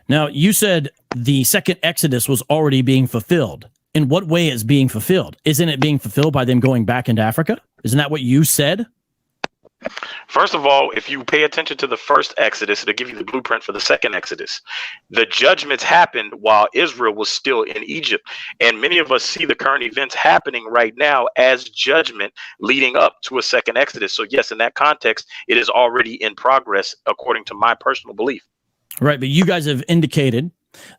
Now, you said the second Exodus was already being fulfilled. In what way is being fulfilled? Isn't it being fulfilled by them going back into Africa? Isn't that what you said? First of all, if you pay attention to the first Exodus, it'll give you the blueprint for the second Exodus. The judgments happened while Israel was still in Egypt. And many of us see the current events happening right now as judgment leading up to a second Exodus. So yes, in that context, it is already in progress, according to my personal belief. Right, but you guys have indicated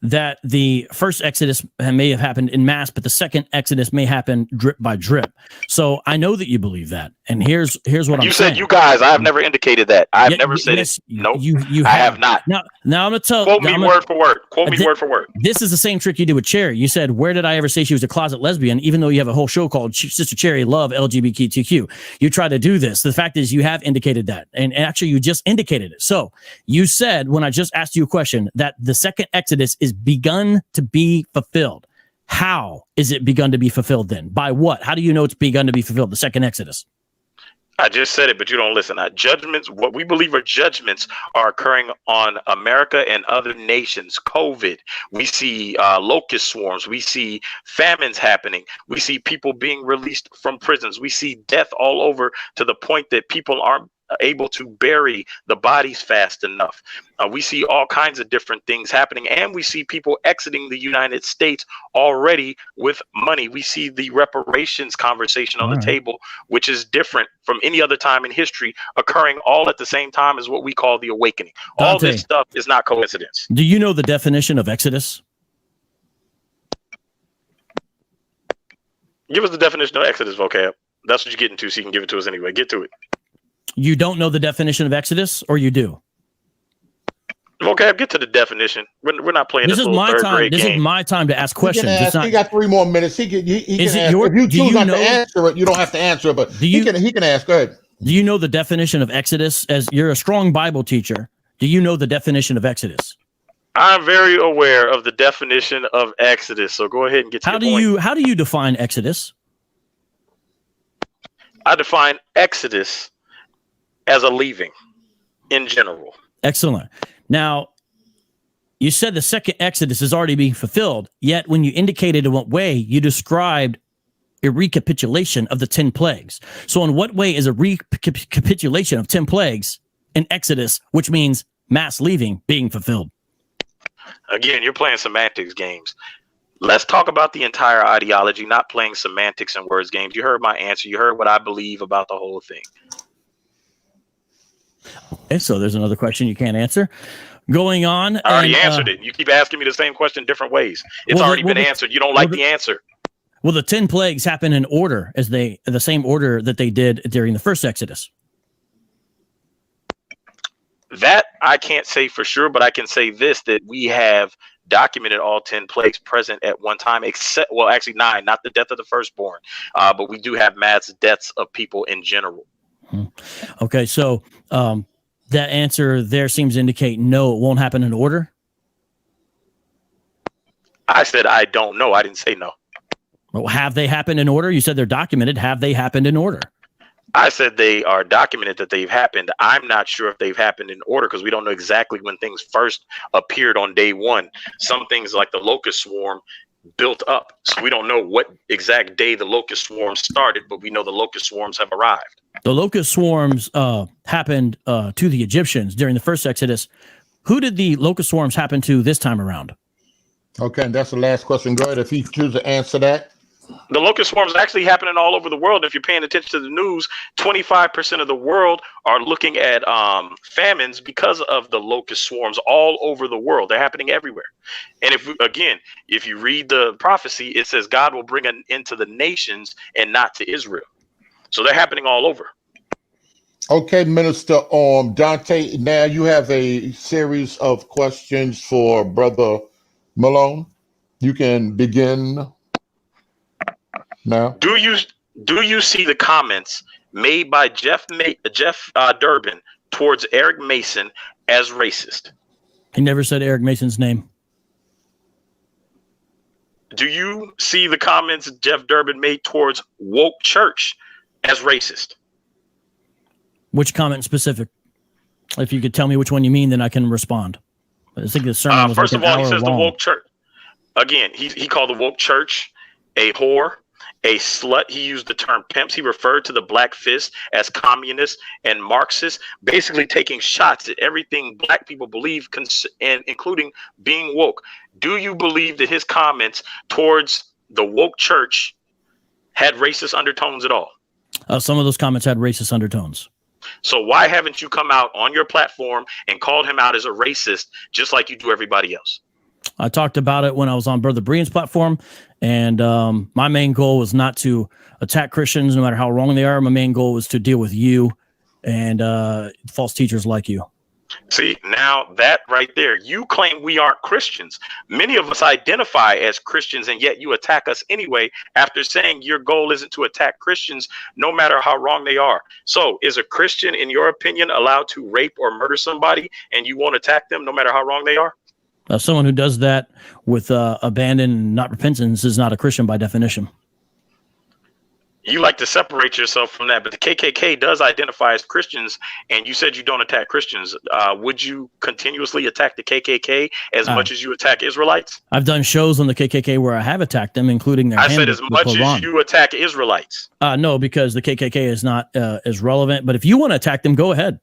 that the first Exodus may have happened in mass, but the second Exodus may happen drip by drip. So I know that you believe that. And here's what I'm saying. You said you guys. I have never indicated that. I've never said it. No, you I have not. Now I'm going to tell. Quote me word for word. Quote me word for word. This is the same trick you did with Cherry. You said, where did I ever say she was a closet lesbian? Even though you have a whole show called Sister Cherry Love LGBTQ. You try to do this. The fact is you have indicated that. And actually you just indicated it. So you said, when I just asked you a question, that the second Exodus is begun to be fulfilled. How is it begun to be fulfilled then? By what? How do you know it's begun to be fulfilled, the second Exodus? I just said it, but you don't listen. Judgments, what we believe are judgments, are occurring on America and other nations. COVID, we see locust swarms, we see famines happening, we see people being released from prisons, we see death all over, to the point that people aren't able to bury the bodies fast enough. We see all kinds of different things happening, and we see people exiting the United States already with money. We see the reparations conversation on the table, which is different from any other time in history, occurring all at the same time as what we call the awakening. Dante, all this stuff is not coincidence. Do you know the definition of Exodus? Give us the definition of Exodus, Vocab. That's what you're getting to, so you can give it to us anyway. Get to it. You don't know the definition of Exodus, or you do? Vocab, get to the definition. We're not playing this little third grade game. This is my time to ask questions. He got 3 more minutes. He can ask. If you choose not to answer it, you don't have to answer it, but he can ask. Go ahead. Do you know the definition of Exodus? As you're a strong Bible teacher, do you know the definition of Exodus? I'm very aware of the definition of Exodus, so go ahead and get to your point. How do you define Exodus? I define Exodus as a leaving in general. Excellent. Now, you said the second Exodus is already being fulfilled, yet when you indicated in what way, you described a recapitulation of the 10 plagues. So in what way is a recapitulation of 10 plagues in Exodus, which means mass leaving, being fulfilled? Again, you're playing semantics games. Let's talk about the entire ideology, not playing semantics and words games. You heard my answer. You heard what I believe about the whole thing. Okay, so there's another question you can't answer. Going on. I already answered it. You keep asking me the same question different ways. It's already been answered. You don't like the answer. Well, the 10 plagues happen in order, as the same order that they did during the first Exodus. That I can't say for sure, but I can say this, that we have documented all 10 plagues present at one time, except, well, actually 9, not the death of the firstborn, but we do have mass deaths of people in general. Okay, so that answer there seems to indicate no, it won't happen in order. I said I don't know. I didn't say no. Well, have they happened in order? You said they're documented. Have they happened in order? I said they are documented that they've happened. I'm not sure if they've happened in order because we don't know exactly when things first appeared on day one. Some things like the locust swarm built up. So we don't know what exact day the locust swarm started, but we know the locust swarms have arrived. The locust swarms happened to the Egyptians during the first Exodus. Who did the locust swarms happen to this time around? Okay, and that's the last question. Go ahead if you choose to answer that. The locust swarms are actually happening all over the world. If you're paying attention to the news, 25% of the world are looking at famines because of the locust swarms all over the world. They're happening everywhere. And if you read the prophecy, it says God will bring an end to the nations and not to Israel. So they're happening all over. Okay, Minister Dante, now you have a series of questions for Brother Malone. You can begin now. Do you see the comments made by Jeff Durbin towards Eric Mason as racist? He never said Eric Mason's name. Do you see the comments Jeff Durbin made towards woke church as racist? Which comment specific? If you could tell me which one you mean, then I can respond. I think the sermon was first like of all, he says long. the woke church. Again, he called the woke church a whore, a slut. He used the term pimps. He referred to the Black Fist as communists and Marxists, basically taking shots at everything black people believe, and including being woke. Do you believe that his comments towards the woke church had racist undertones at all? Some of those comments had racist undertones. So why haven't you come out on your platform and called him out as a racist, just like you do everybody else? I talked about it when I was on Brother Brian's platform, and my main goal was not to attack Christians, no matter how wrong they are. My main goal was to deal with you and false teachers like you. See, now that right there, you claim we aren't Christians. Many of us identify as Christians, and yet you attack us anyway after saying your goal isn't to attack Christians, no matter how wrong they are. So is a Christian, in your opinion, allowed to rape or murder somebody and you won't attack them no matter how wrong they are? Someone who does that with abandon and not repentance is not a Christian by definition. You like to separate yourself from that, but the KKK does identify as Christians, and you said you don't attack Christians. Would you continuously attack the KKK as much as you attack Israelites? I've done shows on the KKK where I have attacked them, including their I said as much as you attack Israelites. No, because the KKK is not as relevant, but if you want to attack them, go ahead.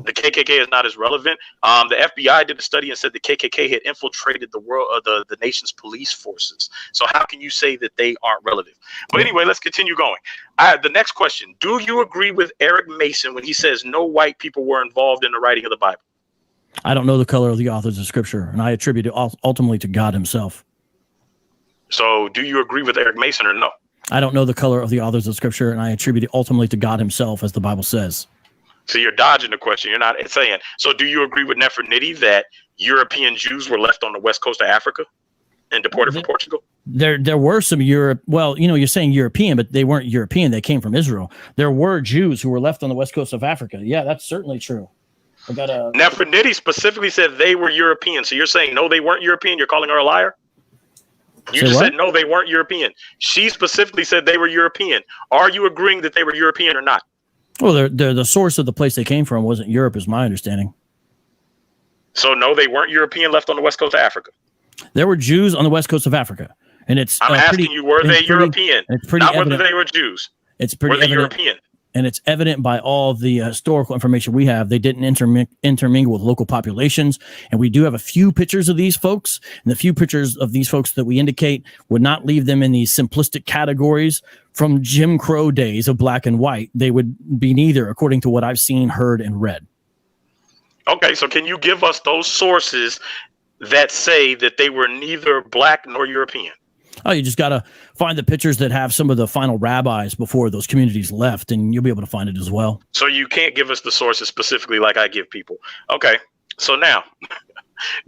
The KKK is not as relevant. The FBI did a study and said the KKK had infiltrated the world, the nation's police forces. So how can you say that they aren't relevant? But anyway, let's continue going. The next question: do you agree with Eric Mason when he says no white people were involved in the writing of the Bible? I don't know the color of the authors of Scripture, and I attribute it ultimately to God Himself. So, do you agree with Eric Mason or no? I don't know the color of the authors of Scripture, and I attribute it ultimately to God Himself, as the Bible says. So you're dodging the question. You're not saying. So do you agree with Nefertiti that European Jews were left on the west coast of Africa and deported from Portugal? There were some Europe. Well, you're saying European, but they weren't European. They came from Israel. There were Jews who were left on the west coast of Africa. Yeah, that's certainly true. Nefertiti specifically said they were European. So you're saying no, they weren't European. You're calling her a liar. You just said no, they weren't European. She specifically said they were European. Are you agreeing that they were European or not? Well, the source of the place they came from wasn't Europe, is my understanding. So, no, they weren't European left on the west coast of Africa. There were Jews on the west coast of Africa. And I'm asking you, were they European? Not whether they were Jews. It's pretty evident. European? And it's evident by all the historical information we have. They didn't intermingle with local populations. And we do have a few pictures of these folks. And the few pictures of these folks that we indicate would not leave them in these simplistic categories from Jim Crow days of black and white. They would be neither, according to what I've seen, heard, and read. Okay, so can you give us those sources that say that they were neither black nor European? Oh, you just got to find the pictures that have some of the final rabbis before those communities left, and you'll be able to find it as well. So you can't give us the sources specifically like I give people. Okay, so now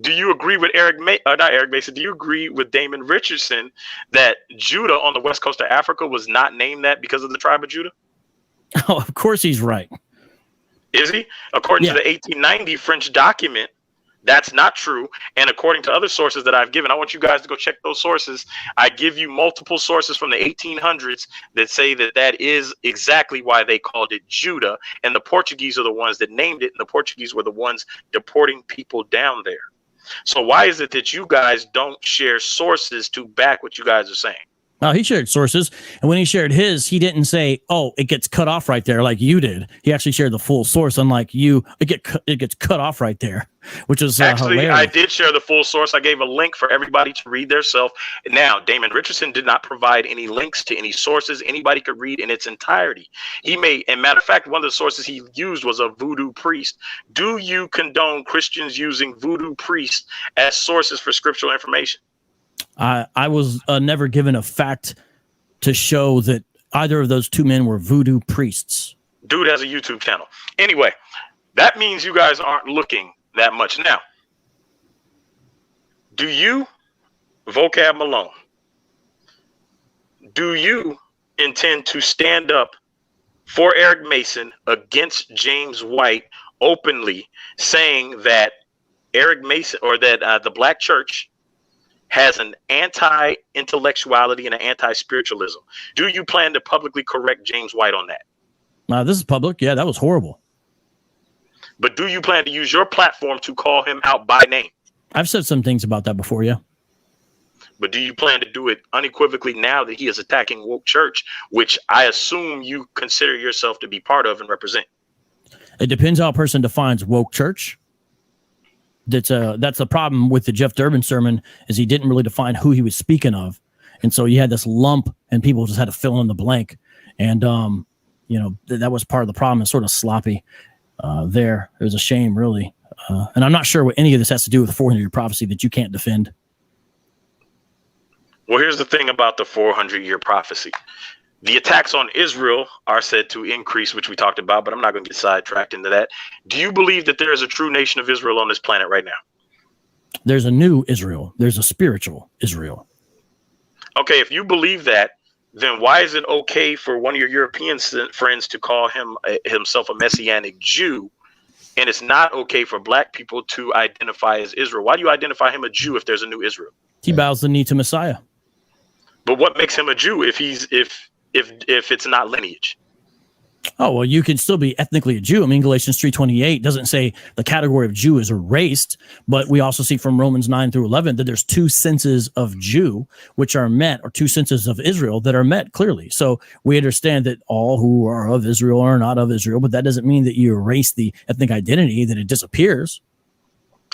Do you agree with not Eric Mason? Do you agree with Damon Richardson that Judah on the west coast of Africa was not named that because of the tribe of Judah? Oh, of course he's right. Is he? According Yeah. to the 1890 French document, that's not true. And according to other sources that I've given, I want you guys to go check those sources. I give you multiple sources from the 1800s that say that that is exactly why they called it Judah. And the Portuguese are the ones that named it. And the Portuguese were the ones deporting people down there. So why is it that you guys don't share sources to back what you guys are saying? He shared sources, and when he shared his, he didn't say, "Oh, it gets cut off right there," like you did. He actually shared the full source, unlike you. It gets cut off right there, which is Actually, hilarious. I did share the full source. I gave a link for everybody to read theirself. Now, Damon Richardson did not provide any links to any sources anybody could read in its entirety. He may, and matter of fact, one of the sources he used was a voodoo priest. Do you condone Christians using voodoo priests as sources for scriptural information? I was never given a fact to show that either of those two men were voodoo priests. Dude has a YouTube channel. Anyway, that means you guys aren't looking that much. Now, do you, Vocab Malone, do you intend to stand up for Eric Mason against James White openly, saying that Eric Mason or that the black church has an anti-intellectuality and an anti-spiritualism? Do you plan to publicly correct James White on that? This is public. Yeah, that was horrible. But do you plan to use your platform to call him out by name? I've said some things about that before, yeah. But do you plan to do it unequivocally now that he is attacking woke church, which I assume you consider yourself to be part of and represent? It depends how a person defines woke church. That's the problem with the Jeff Durbin sermon, is he didn't really define who he was speaking of. And so you had this lump and people just had to fill in the blank. And, that was part of the problem. It's sort of sloppy there. It was a shame, really. And I'm not sure what any of this has to do with the 400-year prophecy that you can't defend. Well, here's the thing about the 400-year prophecy. The attacks on Israel are said to increase, which we talked about, but I'm not going to get sidetracked into that. Do you believe that there is a true nation of Israel on this planet right now? There's a new Israel. There's a spiritual Israel. Okay, if you believe that, then why is it okay for one of your European friends to call himself a Messianic Jew, and it's not okay for black people to identify as Israel? Why do you identify him a Jew if there's a new Israel? He bows the knee to Messiah. But what makes him a Jew if it's not lineage? Oh, well, you can still be ethnically a Jew. I mean, Galatians 3:28 doesn't say the category of Jew is erased, but we also see from Romans 9 through 11 that there's two senses of Jew which are met, or two senses of Israel that are met clearly. So we understand that all who are of Israel are not of Israel, but that doesn't mean that you erase the ethnic identity, that it disappears.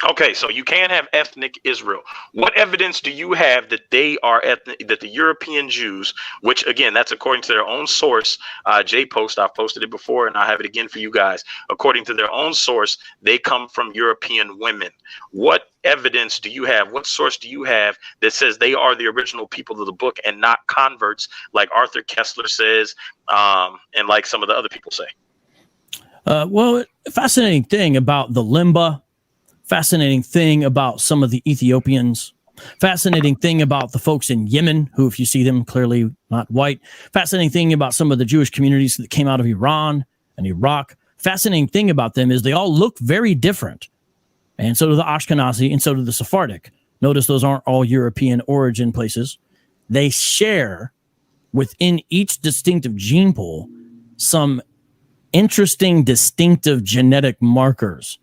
Okay, so you can have ethnic Israel. What evidence do you have that they are ethnic, that the European Jews, which again, that's according to their own source, J-Post, I've posted it before and I have it again for you guys. According to their own source, they come from European women. What evidence do you have? What source do you have that says they are the original people of the book and not converts like Arthur Kessler says, and like some of the other people say? Well, fascinating thing about the Limba, fascinating thing about some of the Ethiopians, fascinating thing about the folks in Yemen, who, if you see them, clearly not white. Fascinating thing about some of the Jewish communities that came out of Iran and Iraq. Fascinating thing about them is they all look very different. And so do the Ashkenazi, and so do the Sephardic. Notice those aren't all European origin places. They share within each distinctive gene pool some interesting, distinctive genetic markers.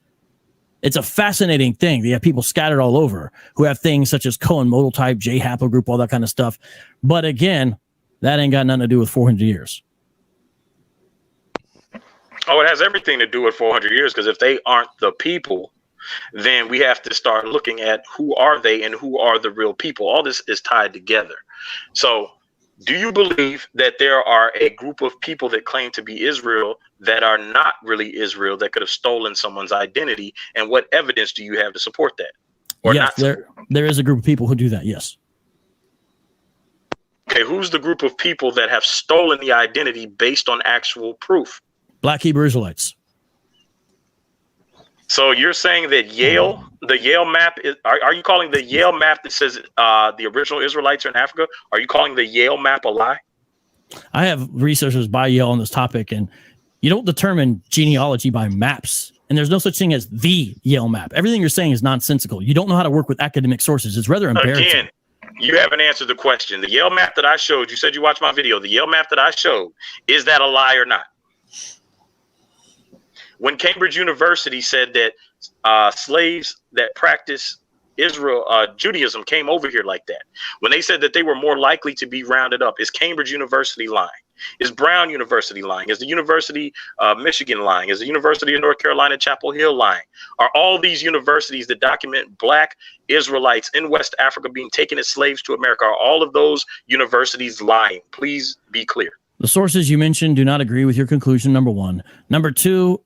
It's a fascinating thing. They have people scattered all over who have things such as Cohen modal type, J haplogroup, all that kind of stuff. But again, that ain't got nothing to do with 400 years. Oh, it has everything to do with 400 years, because if they aren't the people, then we have to start looking at who are they and who are the real people. All this is tied together. So do you believe that there are a group of people that claim to be Israel that are not really Israel, that could have stolen someone's identity? And what evidence do you have to support that? Or yes, not? There is a group of people who do that, yes. Okay, who's the group of people that have stolen the identity based on actual proof? Black Hebrew Israelites. So you're saying that the Yale map is? Are you calling the Yale map that says the original Israelites are in Africa? Are you calling the Yale map a lie? I have researchers by Yale on this topic, and you don't determine genealogy by maps. And there's no such thing as the Yale map. Everything you're saying is nonsensical. You don't know how to work with academic sources. It's rather embarrassing. Again, you haven't answered the question. The Yale map that I showed, you said you watched my video. The Yale map that I showed, is that a lie or not? When Cambridge University said that slaves that practice Judaism came over here like that, when they said that they were more likely to be rounded up, is Cambridge University lying? Is Brown University lying? Is the University of Michigan lying? Is the University of North Carolina, Chapel Hill lying? Are all these universities that document black Israelites in West Africa being taken as slaves to America, are all of those universities lying? Please be clear. The sources you mentioned do not agree with your conclusion, number one. Number two,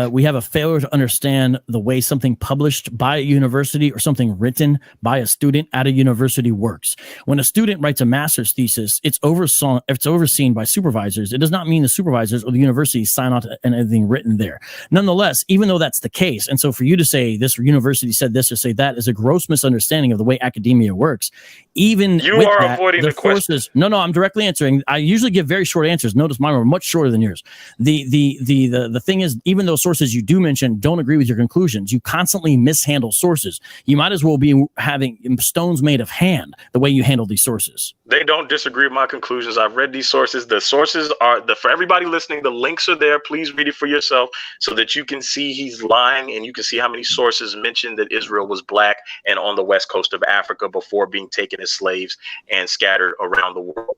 we have a failure to understand the way something published by a university or something written by a student at a university works. When a student writes a master's thesis, it's overseen by supervisors. It does not mean the supervisors or the university sign on to anything written there. Nonetheless, even though that's the case, and so for you to say this university said this or say that is a gross misunderstanding of the way academia works. Even you with are that, avoiding the question. No, I'm directly answering. I usually give very short answers. Notice mine were much shorter than yours. The thing is, even those sources you do mention don't agree with your conclusions. You constantly mishandle sources. You might as well be having stones made of hand the way you handle these sources. They don't disagree with my conclusions. I've read these sources. The sources are for everybody listening. The links are there. Please read it for yourself so that you can see he's lying, and you can see how many sources mentioned that Israel was black and on the west coast of Africa before being taken as slaves and scattered around the world.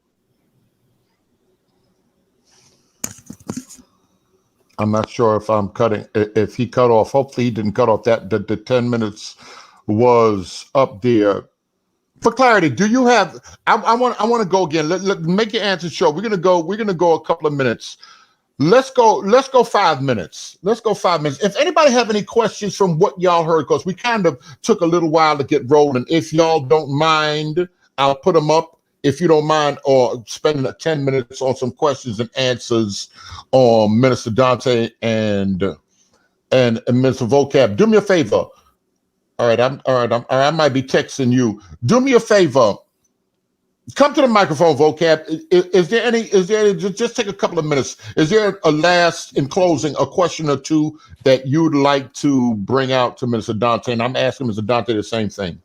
I'm not sure if he cut off. Hopefully he didn't cut off the 10 minutes was up there. For clarity, do you have, I want to go again. Let make your answer short. We're going to go a couple of minutes. Let's go 5 minutes. Let's go 5 minutes. If anybody have any questions from what y'all heard, because we kind of took a little while to get rolling. If y'all don't mind, I'll put them up. If you don't mind, or spending 10 minutes on some questions and answers on Minister Dante and Minister Vocab. Do me a favor. All right, I might be texting you. Do me a favor. Come to the microphone, Vocab. Is there any, just take a couple of minutes. Is there a last, in closing, a question or two that you'd like to bring out to Minister Dante? And I'm asking Mr. Dante the same thing.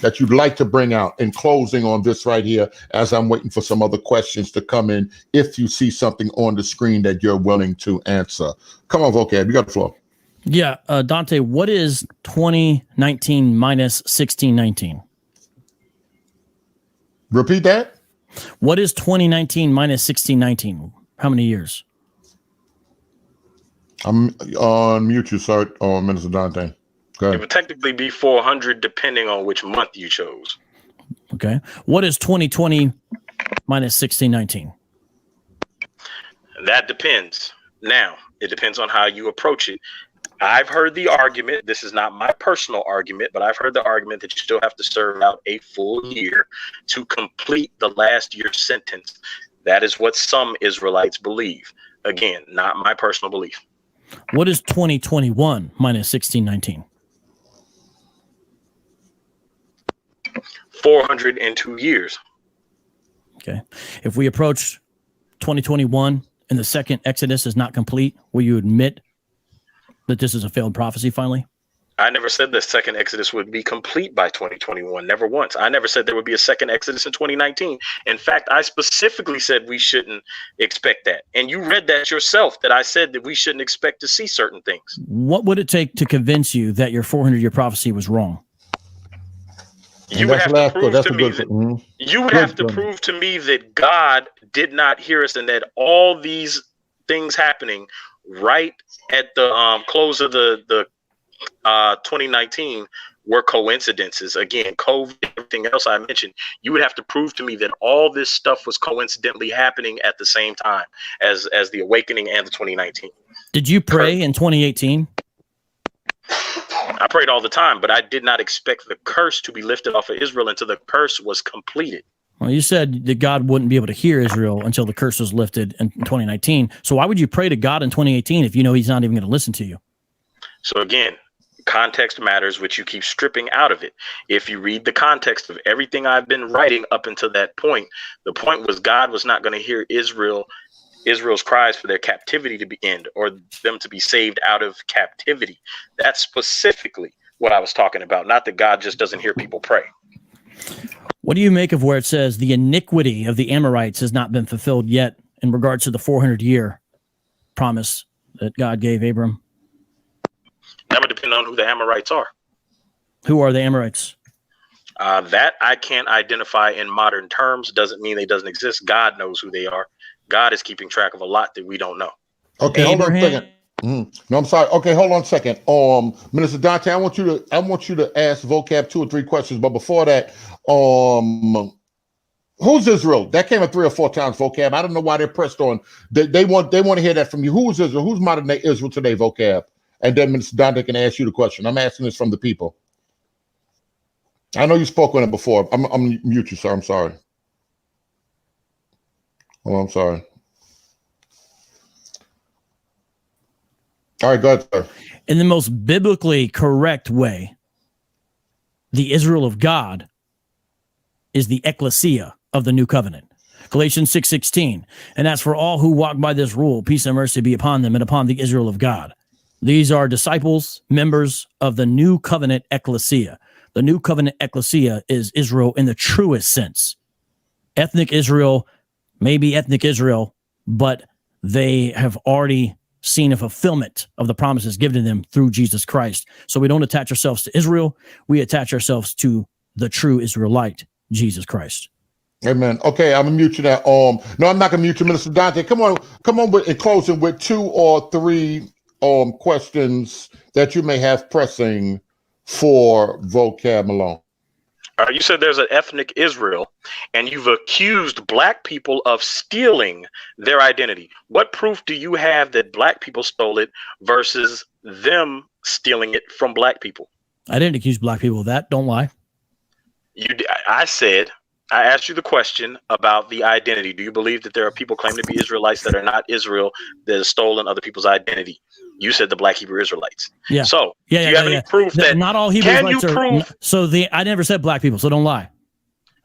That you'd like to bring out in closing on this right here, as I'm waiting for some other questions to come in, if you see something on the screen that you're willing to answer. Come on, Vocab, you got the floor. Yeah, Dante, what is 2019 minus 1619? Repeat that. What is 2019 minus 1619? How many years? I'm on mute, you, sir, on Minister Dante. It would technically be 400 depending on which month you chose. Okay. What is 2020 minus 1619? That depends. Now, it depends on how you approach it. I've heard the argument, this is not my personal argument, but I've heard the argument that you still have to serve out a full year to complete the last year's sentence. That is what some Israelites believe. Again, not my personal belief. What is 2021 minus 1619? 402 years. Okay. If we approach 2021 and the second Exodus is not complete, will you admit that this is a failed prophecy finally? I never said the second Exodus would be complete by 2021. Never once. I never said there would be a second Exodus in 2019. In fact, I specifically said we shouldn't expect that. And you read that yourself, that I said that we shouldn't expect to see certain things. What would it take to convince you that your 400-year prophecy was wrong? You would have to prove to me that God did not hear us and that all these things happening right at the close of the 2019 were coincidences. Again, COVID, everything else I mentioned, you would have to prove to me that all this stuff was coincidentally happening at the same time as the awakening and the 2019. Did you pray in 2018? I prayed all the time, but I did not expect the curse to be lifted off of Israel until the curse was completed. Well, you said that God wouldn't be able to hear Israel until the curse was lifted in 2019. So why would you pray to God in 2018 if you know he's not even going to listen to you? So again, context matters, which you keep stripping out of it. If you read the context of everything I've been writing up until that point, the point was God was not going to hear Israel's cries for their captivity to be end, or them to be saved out of captivity. That's specifically what I was talking about, not that God just doesn't hear people pray. What do you make of where it says the iniquity of the Amorites has not been fulfilled yet in regards to the 400-year promise that God gave Abram? That would depend on who the Amorites are. Who are the Amorites? That I can't identify in modern terms. Doesn't mean they doesn't exist. God knows who they are. God is keeping track of a lot that we don't know. Okay, hold on a second. No, I'm sorry. Okay, hold on a second. Minister Dante, I want you to ask Vocab 2 or 3 questions, but before that, who's Israel? That came up 3 or 4 times, Vocab. I don't know why they're pressed on. They want to hear that from you. Who is Israel? Who's modern day Israel today, Vocab? And then Minister Dante can ask you the question. I'm asking this from the people. I know you spoke on it before. I'm mute you, sir. I'm sorry. Oh, I'm sorry. All right, go ahead, sir. In the most biblically correct way, the Israel of God is the ecclesia of the new covenant. Galatians 6:16. And as for all who walk by this rule, peace and mercy be upon them and upon the Israel of God. These are disciples, members of the new covenant ecclesia. The new covenant ecclesia is Israel in the truest sense. Ethnic Israel may be ethnic Israel, but they have already seen a fulfillment of the promises given to them through Jesus Christ. So we don't attach ourselves to Israel. We attach ourselves to the true Israelite, Jesus Christ. Amen. Okay, I'm gonna mute you now. No, I'm not gonna mute you, Minister Dante. Come on in closing with 2 or 3 questions that you may have pressing for Vocab Malone. You said there's an ethnic Israel, and you've accused black people of stealing their identity. What proof do you have that black people stole it versus them stealing it from black people? I didn't accuse black people of that. Don't lie. I asked you the question about the identity. Do you believe that there are people claiming to be Israelites that are not Israel that have stolen other people's identity? You said the black Hebrew Israelites. Yeah. So do you have any proof that not all Hebrew Israelites are? I never said black people, so don't lie.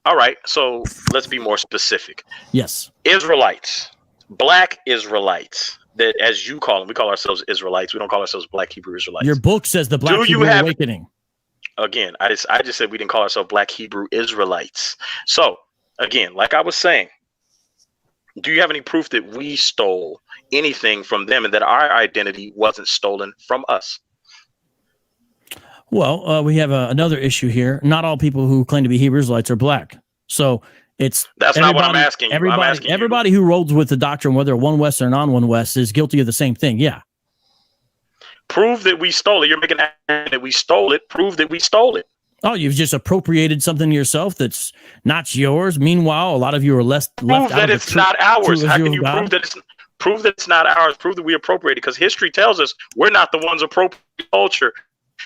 All right. So let's be more specific. Yes. Israelites, black Israelites, that as you call them, we call ourselves Israelites. We don't call ourselves black Hebrew Israelites. Your book says the black Hebrew awakening. Again, I just said we didn't call ourselves black Hebrew Israelites. So again, like I was saying, do you have any proof that we stole anything from them and that our identity wasn't stolen from us? Well, we have another issue here. Not all people who claim to be Hebrew Israelites are black. So that's not what I'm asking you. Everybody who rolls with the doctrine, whether one West or non-one West, is guilty of the same thing. Yeah. Prove that we stole it. You're making that we stole it. Prove that we stole it. Oh, you've just appropriated something yourself that's not yours. Meanwhile, a lot of you are left prove out that of it's not ours. How can you prove that it's not ours? Prove that we appropriated, because history tells us we're not the ones appropriating culture.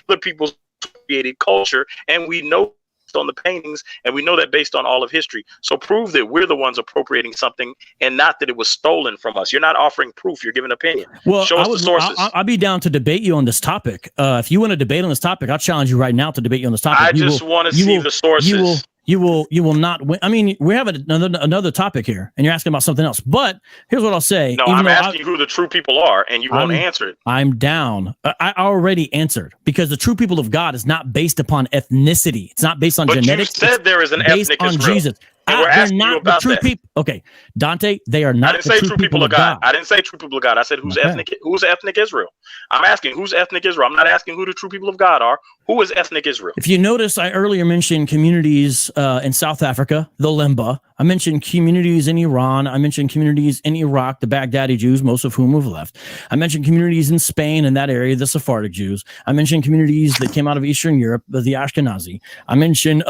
The people appropriated culture, and we know on the paintings, and we know that based on all of history. So prove that we're the ones appropriating something and not that it was stolen from us. You're not offering proof. You're giving opinion. Well, show us the sources. I'll be down to debate you on this topic. If you want to debate on this topic, I'll challenge you right now to debate you on this topic. I just want to see the sources. You will not win. I mean, we have another topic here, and you're asking about something else. But here's what I'll say. No, I'm asking you who the true people are, and you won't answer it. I'm down. I already answered, because the true people of God is not based upon ethnicity. It's not based on genetics. But you said there is an ethnic on Israel. Jesus. We're asking you about the true people. Okay, Dante, they are not. I didn't say true people of God. I didn't say true people of God. I said who's ethnic Israel. I'm asking who's ethnic Israel. I'm not asking who the true people of God are. Who is ethnic Israel? If you notice, I earlier mentioned communities in South Africa, the Limba. I mentioned communities in Iran. I mentioned communities in Iraq, the Baghdadi Jews, most of whom have left. I mentioned communities in Spain, in that area, the Sephardic Jews. I mentioned communities that came out of Eastern Europe, the Ashkenazi. I mentioned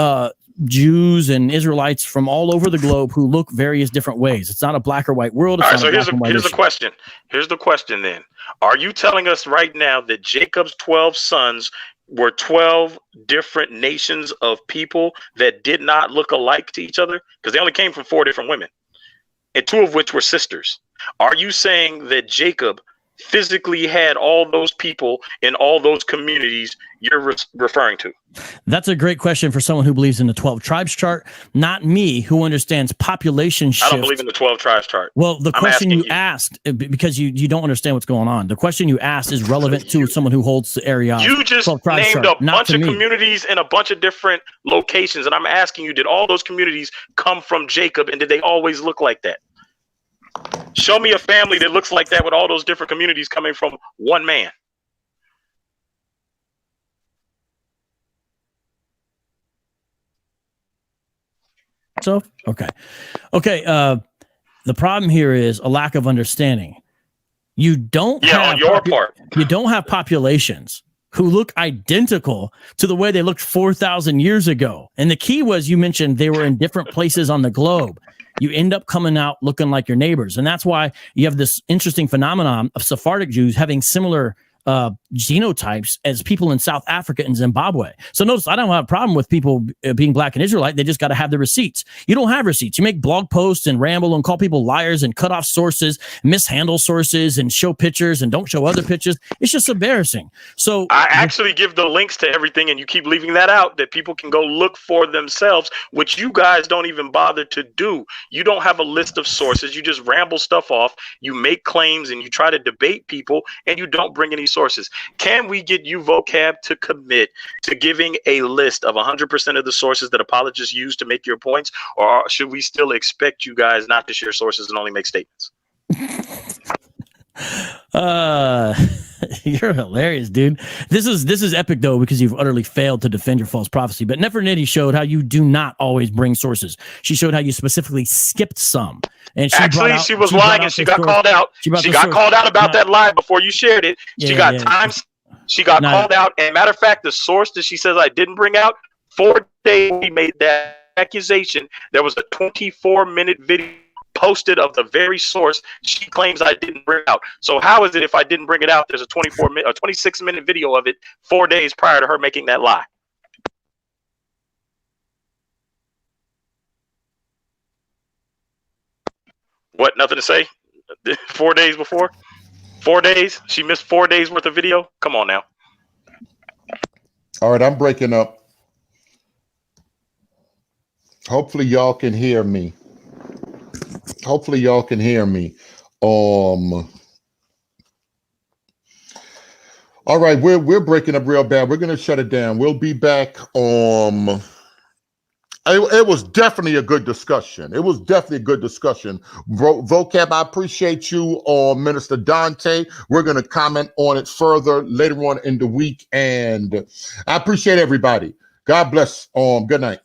Jews and Israelites from all over the globe who look various different ways. It's not a black or white world. It's all right, so here's the question. Here's the question then. Are you telling us right now that Jacob's 12 sons were 12 different nations of people that did not look alike to each other? Because they only came from 4 different women, and 2 of which were sisters. Are you saying that Jacob physically had all those people in all those communities you're referring to? That's a great question for someone who believes in the 12 tribes chart, not me, who understands population shift. I don't believe in the 12 tribes chart. Well, the question you asked, because you don't understand what's going on, the question you asked is relevant to someone who holds the area. You just named a bunch of communities in a bunch of different locations, and I'm asking you, did all those communities come from Jacob, and did they always look like that? Show me a family that looks like that with all those different communities coming from one man. So, okay. The problem here is a lack of understanding. You don't have on your part. You don't have populations who look identical to the way they looked 4,000 years ago. And the key was, you mentioned they were in different places on the globe. You end up coming out looking like your neighbors. And that's why you have this interesting phenomenon of Sephardic Jews having similar genotypes as people in South Africa and Zimbabwe. So notice, I don't have a problem with people being black and Israelite. They just got to have the receipts. You don't have receipts. You make blog posts and ramble and call people liars and cut off sources, mishandle sources, and show pictures and don't show other pictures. It's just embarrassing. So I actually give the links to everything, and you keep leaving that out, that people can go look for themselves, which you guys don't even bother to do. You don't have a list of sources. You just ramble stuff off. You make claims and you try to debate people, and you don't bring any sources. Can we get you, Vocab, to commit to giving a list of 100% of the sources that apologists use to make your points, or should we still expect you guys not to share sources and only make statements? You're hilarious, dude. This is epic though, because you've utterly failed to defend your false prophecy. But Nefertiti showed how you do not always bring sources. She showed how you specifically skipped some. And she was lying, and she got called out. She got called out about that lie before you shared it. She got called out. And matter of fact, the source that she says I didn't bring out, 4 days we made that accusation, there was a 24-minute video posted of the very source she claims I didn't bring out. So how is it if I didn't bring it out, there's a 26-minute video of it 4 days prior to her making that lie? What, nothing to say? 4 days before? 4 days? She missed 4 days worth of video? Come on now. All right, I'm breaking up. Hopefully y'all can hear me. All right, we're breaking up real bad. We're gonna shut it down. We'll be back. It was definitely a good discussion. Vocab, I appreciate you, Minister Dante. We're gonna comment on it further later on in the week, and I appreciate everybody. God bless. Good night.